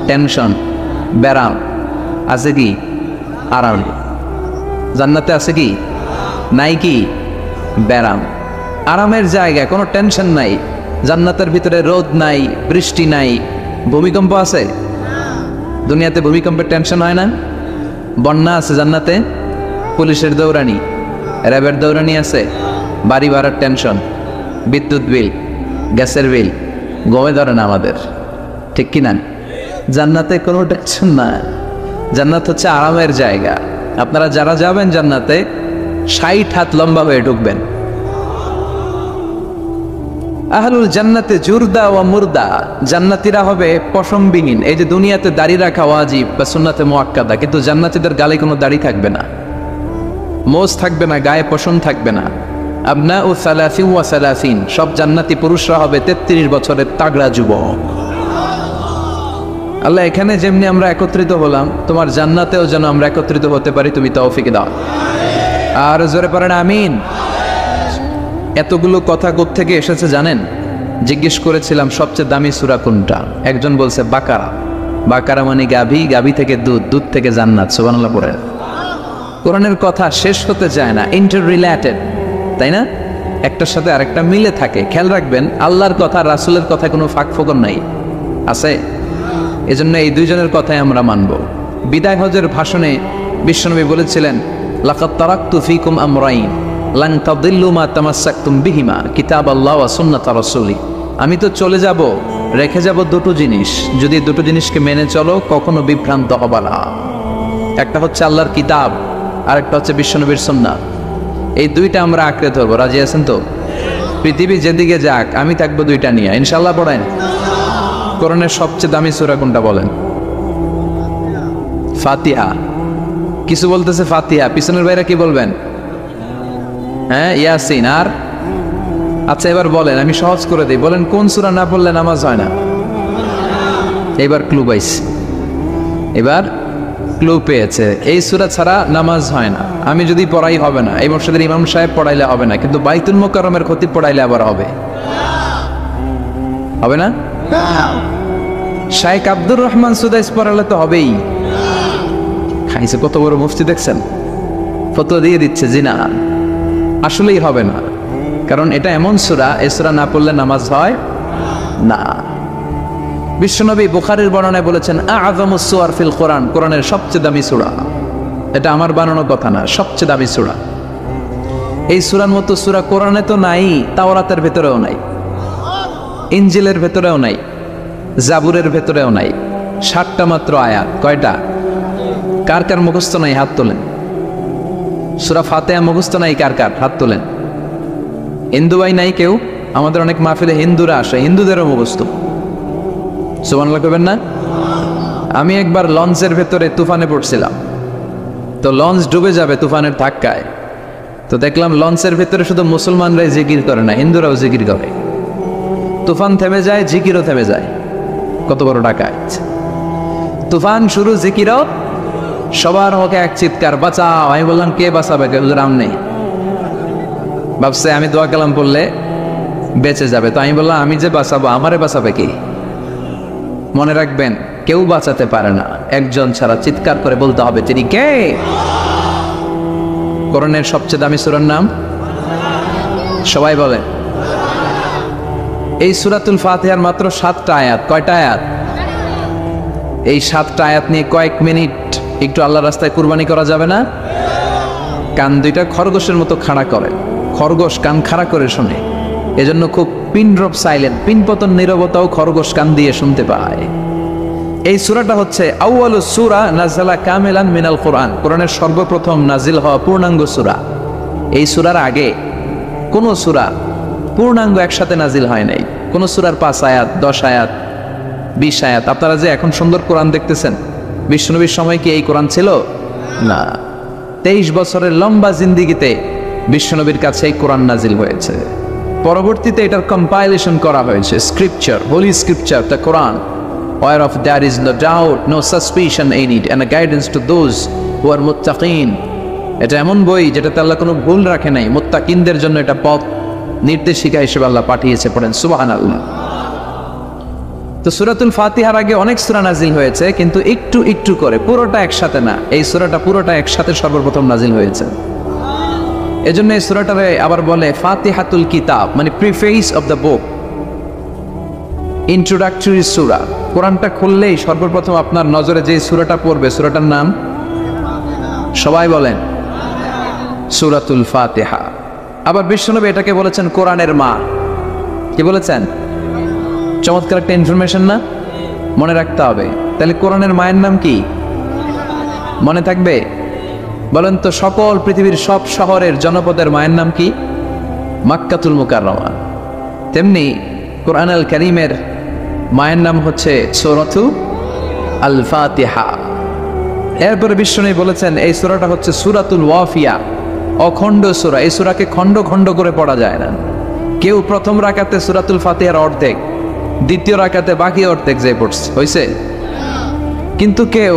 টেনশন, ব্যারাম আছে কি? আরাম। জান্নাতে আছে কি? নাই কি? ব্যারাম। আরামের জায়গায় কোনো টেনশন নাই। জান্নাতের ভিতরে রোদ নাই, বৃষ্টি নাই, ভূমিকম্প আছে? দুনিয়াতে ভূমিকম্পের টেনশন হয় না? বন্যা আছে জান্নাতে? পুলিশের দৌড়ানি, র্যাবের দৌড়ানি আছে? বাড়ি ভাড়ার টেনশন, বিদ্যুৎ বিল, গ্যাসের বিল, গমে ধরে না আমাদের, ঠিক কিনা? জান্নাতে কোনো টেনশন না। জান্নাত হচ্ছে আরামের জায়গা। আপনারা যারা যাবেন জান্নাতে 60 হাত লম্বা হয়ে ঢুকবেন। আহলুল জান্নাতে জুরদা ওয়া মুরদা, জান্নাতীরা হবে পশমবিহীন। এই যে দুনিয়াতে দাড়ি রাখা ওয়াজিব বা সুন্নাতে মুআক্কাদা, কিন্তু জান্নাতীদের গালে কোনো দাড়ি থাকবে না, মোজ থাকবে না, গায়ে পশম থাকবে না। আবনাউ সালাসিন ওয়া সালাসিন, সব জান্নাতি পুরুষরা হবে 33 বছরের তাগড়া যুবক। আল্লাহ এখানে যেমনি আমরা একত্রিত হলাম, তোমার জান্নাতেও যেন আমরা একত্রিত হতে পারি, তুমি তৌফিক দাও। আর জোরে পড়েন আমিন। এতগুলো কথা কোত্থেকে এসেছে জানেন? জিজ্ঞেস করেছিলাম সবচেয়ে দামি সূরা কোনটা? একজন বলছে বাকারা। বাকারা মানে গাভী, গাভী থেকে দুধ, দুধ থেকে জান্নাত। সুবহানাল্লাহ পড়ে। কোরআনের কথা শেষ হতে চায় না, ইন্টার রিলেটেড, তাই না? একটার সাথে আরেকটা মিলে থাকে। খেয়াল রাখবেন, আল্লাহর কথা রাসূলের কথা কোনো ফাঁক ফোকর নাই, আছে? এজন্য এই দুইজনের কথাই আমরা মানব। বিদায় হজের ভাষণে বিশ্বনবী বলেছিলেন, লাকাদ তারাকতু ফীকুম আমরাইন লান তাদিল্লু মা তামাসসাকতুম বিহিমা কিতাবাল্লাহ ওয়া সুন্নাতা রাসূলি। আমি তো চলে যাব, রেখে যাব দুটো জিনিস, যদি দুটো জিনিসকে মেনে চলো কখনো বিভ্রান্ত হবে না। একটা হচ্ছে আল্লাহর কিতাব, আর একটা হচ্ছে বিশ্বনবীর সুন্নাত। এই দুইটা আমরা আঁকড়ে ধরবো। রাজি আছেন তো? পৃথিবী যেদিকে যাক আমি থাকবো দুইটা নিয়ে, ইনশাআল্লাহ। পড়েন। কোরআনের সবচেয়ে দামি সূরা কোনটা বলেন? ফাতিহা। কিছু বলতেছে ফাতিহা, পিছনের ভাইরা কি বলবেন? হ্যাঁ, ইয়াসিন। আর আচ্ছা এবার বলেন, আমি সহজ করে দিই, বলেন কোন সূরা না পড়লে নামাজ হয় না? এবার ক্লু পাইছি, এবার ক্লু পেয়েছে। এই সূরা ছাড়া নামাজ হয় না। আমি যদি পড়াই হবে না, এই মসজিদের ইমাম সাহেব পড়াইলে হবে না, কিন্তু বাইতুল মুকাররমের খতিব পড়াইলে আবার হবে। হবে না? শাইখ আব্দুর রহমান সুদাইস পড়ালে তো হবেই। খাইছে কত বড় মুফতি দেখছেন, ফতোয়া দিয়ে দিচ্ছে জি না, আসলেই হবে না। কারণ এটা এমন সূরা, এই সূরা না পড়লে নামাজ হয় না। বিশ্বনবী বুখারীর বর্ণনায় বলেছেন, আ'যামুস সুওয়ার ফিল কোরআন, কোরআনের সবচেয়ে দামি সূরা। এটা আমার বানানো কথা না, সবচেয়ে দামি সূরা। এই সূরার মতো সূরা কোরআনে তো নাই, তাওরাতের ভেতরেও নাই, ইনজিলের ভেতরেও নাই, জাবুরের ভেতরেও নাই। 60টা মাত্র আয়াত। কয়টা? কার কার মুখস্থ নাই হাত তোলেন? সূরা ফাতিহা মুখস্থ নাই কার কার? হাত তোলেন। হিন্দু ভাই নাই কেউ? আমাদের অনেক মাহফিলে হিন্দুরা আসে, হিন্দুদেরও মুখস্থ। সুবহানাল্লাহ কইবেন না? আমি একবার লঞ্চের ভেতরে তুফানে পড়ছিলাম, তো লঞ্চ ডুবে যাবে তুফানের ধাক্কায়। তো দেখলাম লঞ্চের ভেতরে শুধু মুসলমানরাই জিকির করে না, হিন্দুরাও জিকির করে। তুফান থেমে যায়, জিকিরও থেমে যায়। কত বড় ডাকাত! তুফান শুরু, জিকিরও। সবার মুখে এক চিৎকার, বাঁচাও। আমি বললাম কে বাঁচাবে? কে? হুজুর আমনে। ভাবছে আমি দোয়া কালাম পড়লে বেঁচে যাবে, তো আমি বললাম আমি যে বাঁচাবো, আমারে বাঁচাবে কি? মনে রাখবেন, কেউ বাঁচাতে পারে না, একজন ছাড়া। চিৎকার করে বলতে হবে তিনি কে। কোরআনের সবচেয়ে দামি সূরার নাম সবাই বলেন। এই সূরাতুল ফাতিহার মাত্র 7টা আয়াত। কয়টা আয়াত? এই 7টা আয়াত নিয়ে কয়েক মিনিট একটু আল্লাহর রাস্তায় কুরবানি করা যাবে না? কান দুইটা খরগোশের মতো খাড়া করে, খরগোশ কান খাড়া করে শোনে, এজন্য খুব পিন ড্রপ সাইলেন্ট, পিনপতন নীরবতাও খরগোশ কান দিয়ে শুনতে পায়। এই সূরাটা হচ্ছে আউয়ালুস সূরা নাযালা কামিলান মিনাল কোরআন, কোরআনের সর্বপ্রথম নাজিল হওয়া পূর্ণাঙ্গ সূরা। এই সূরার আগে কোন সূরা পূর্ণাঙ্গ একসাথে নাজিল হয় নাই। কোন সূরার 5 আয়াত, 10 আয়াত, 20 আয়াত। আপনারা যে এখন সুন্দর কোরআন দেখতেছেন, বিশ্বনবীর সময় কি এই কোরআন ছিল? না। 23 বছরের লম্বা জিন্দিগিতে বিশ্বনবীর কাছে এই কোরআন নাজিল হয়েছে। পরবর্তীতে এটার কম্পাইলেশন করা হয়েছে, scripture, holy scripture, the Quran, whereof there is no doubt, no suspicion in it, and a guidance to those who are muttaqin. এটা এমন বই যেটাতে আল্লাহ কোনো ভুল রাখে নাই, মুত্তাকিনদের জন্য এটা পথ নির্দেশিকা হিসেবে আল্লাহ পাঠিয়েছে। পড়েন সুবহানাল্লাহ। তো সূরাতুল ফাতিহার আগে অনেক সূরা নাজিল হয়েছে, কিন্তু একটু একটু করে, পুরোটা একসাথে না। এই সূরাটা পুরোটা একসাথে সর্বপ্রথম নাজিল হয়েছে। এজন্য এই সূরাটারে আবার বলে ফাতিহাতুল কিতাব, মানে preface of the book, introductory সূরা। কোরআনটা খুললেই সর্বপ্রথম আপনার নজরে যে সূরাটা পড়বে, সূরাটার নাম সবাই বলেন সূরাতুল ফাতিহা। আবার বিশ্বনবী এটাকে বলেছেন কোরআনের মা। কি বলেছেন? চমৎকার একটা ইনফরমেশন না? মনে রাখতে হবে। তাহলে কোরআনের মায়ের নাম কি মনে থাকবে? বলেন তো, সকল পৃথিবীর সব শহরের জনপদের মায়ের নাম কি? মাক্কাতুল মুকাররমা। তেমনি কোরআন আল কারীমের মায়ের নাম হচ্ছে সূরাতু আল ফাতিহা। এরপরে বিশ্বনবী বলেছেন এই সূরাটা হচ্ছে সূরাতুল ওয়াফিয়া, অখণ্ড সূরা। এই সূরাকে খণ্ড খণ্ড করে পড়া যায় না। কেউ প্রথম রাকাতে সূরাতুল ফাতিহার অর্ধেক, দ্বিতীয় রাকাতে বাকি অর্ধেক যে পড়ছে হয়েছে, কিন্তু কেউ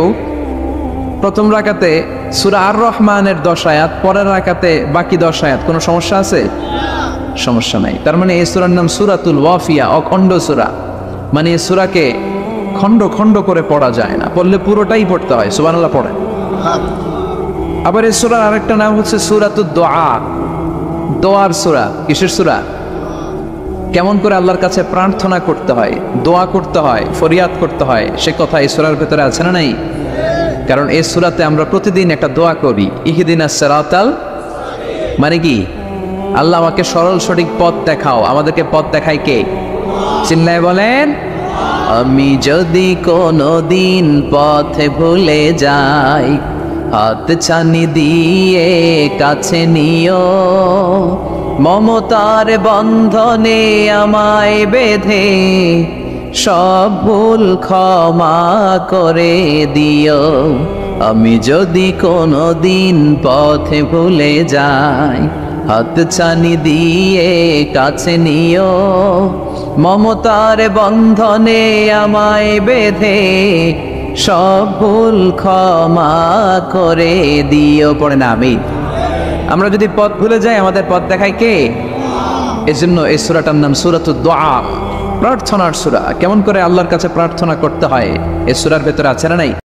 প্রথম রাকাতে সূরা আর রহমানের 10 আয়াত, পরের রাকাতে বাকি 10 আয়াত। কোনো সমস্যা আছে? সমস্যা নাই। তার মানে এই সূরার নাম সূরাতুল ওয়াফিয়া, অখণ্ড সূরা। মানে এই সূরাকে খণ্ড খণ্ড করে পড়া যায় না, পড়লে পুরোটাই পড়তে হয়। সুবহানাল্লাহ পড়েন। আবার এই সূরার আরেকটা নাম হচ্ছে সূরাতুদ দোয়া, দোয়ার সূরা। কিসের সূরা? কেমন করে আল্লাহর কাছে প্রার্থনা করতে হয়, দোয়া করতে হয়, ফরিয়াদ করতে হয়, সে কথা এই সূরার ভেতরে আছে না নাই? কারণ এই সূরাতে আমরা প্রতিদিন একটা দোয়া করি, ইহদিনাস সিরাতাল, মানে কি? আল্লাহ আমাকে সরল সঠিক পথ দেখাও। আমাদেরকে পথ দেখায় কে? চিল্লায় বলেন। আমি যদি কোনোদিন পথে ভুলে যাই, হাত ছানি দিয়ে কাছে নিও, মমতার বন্ধনে আমায় বেঁধে সব ভুল ক্ষমা করে দিও। আমি যদি কোনোদিন পথে ভুলে যাই, হাত ছানি দিয়ে কাছে নিও, মমতার বন্ধনে আমায় বেঁধে সব ভুল ক্ষমা করে দিও। পড়ে না আমি। আমরা যদি পথ ভুলে যাই, আমাদের পথ দেখায় কে? এজন্য এই সূরাটার নাম সূরাতুদ দোয়া, প্রার্থনার সূরা। কেমন করে আল্লাহর কাছে প্রার্থনা করতে হয় এই সূরার ভেতরে আছে না নাই?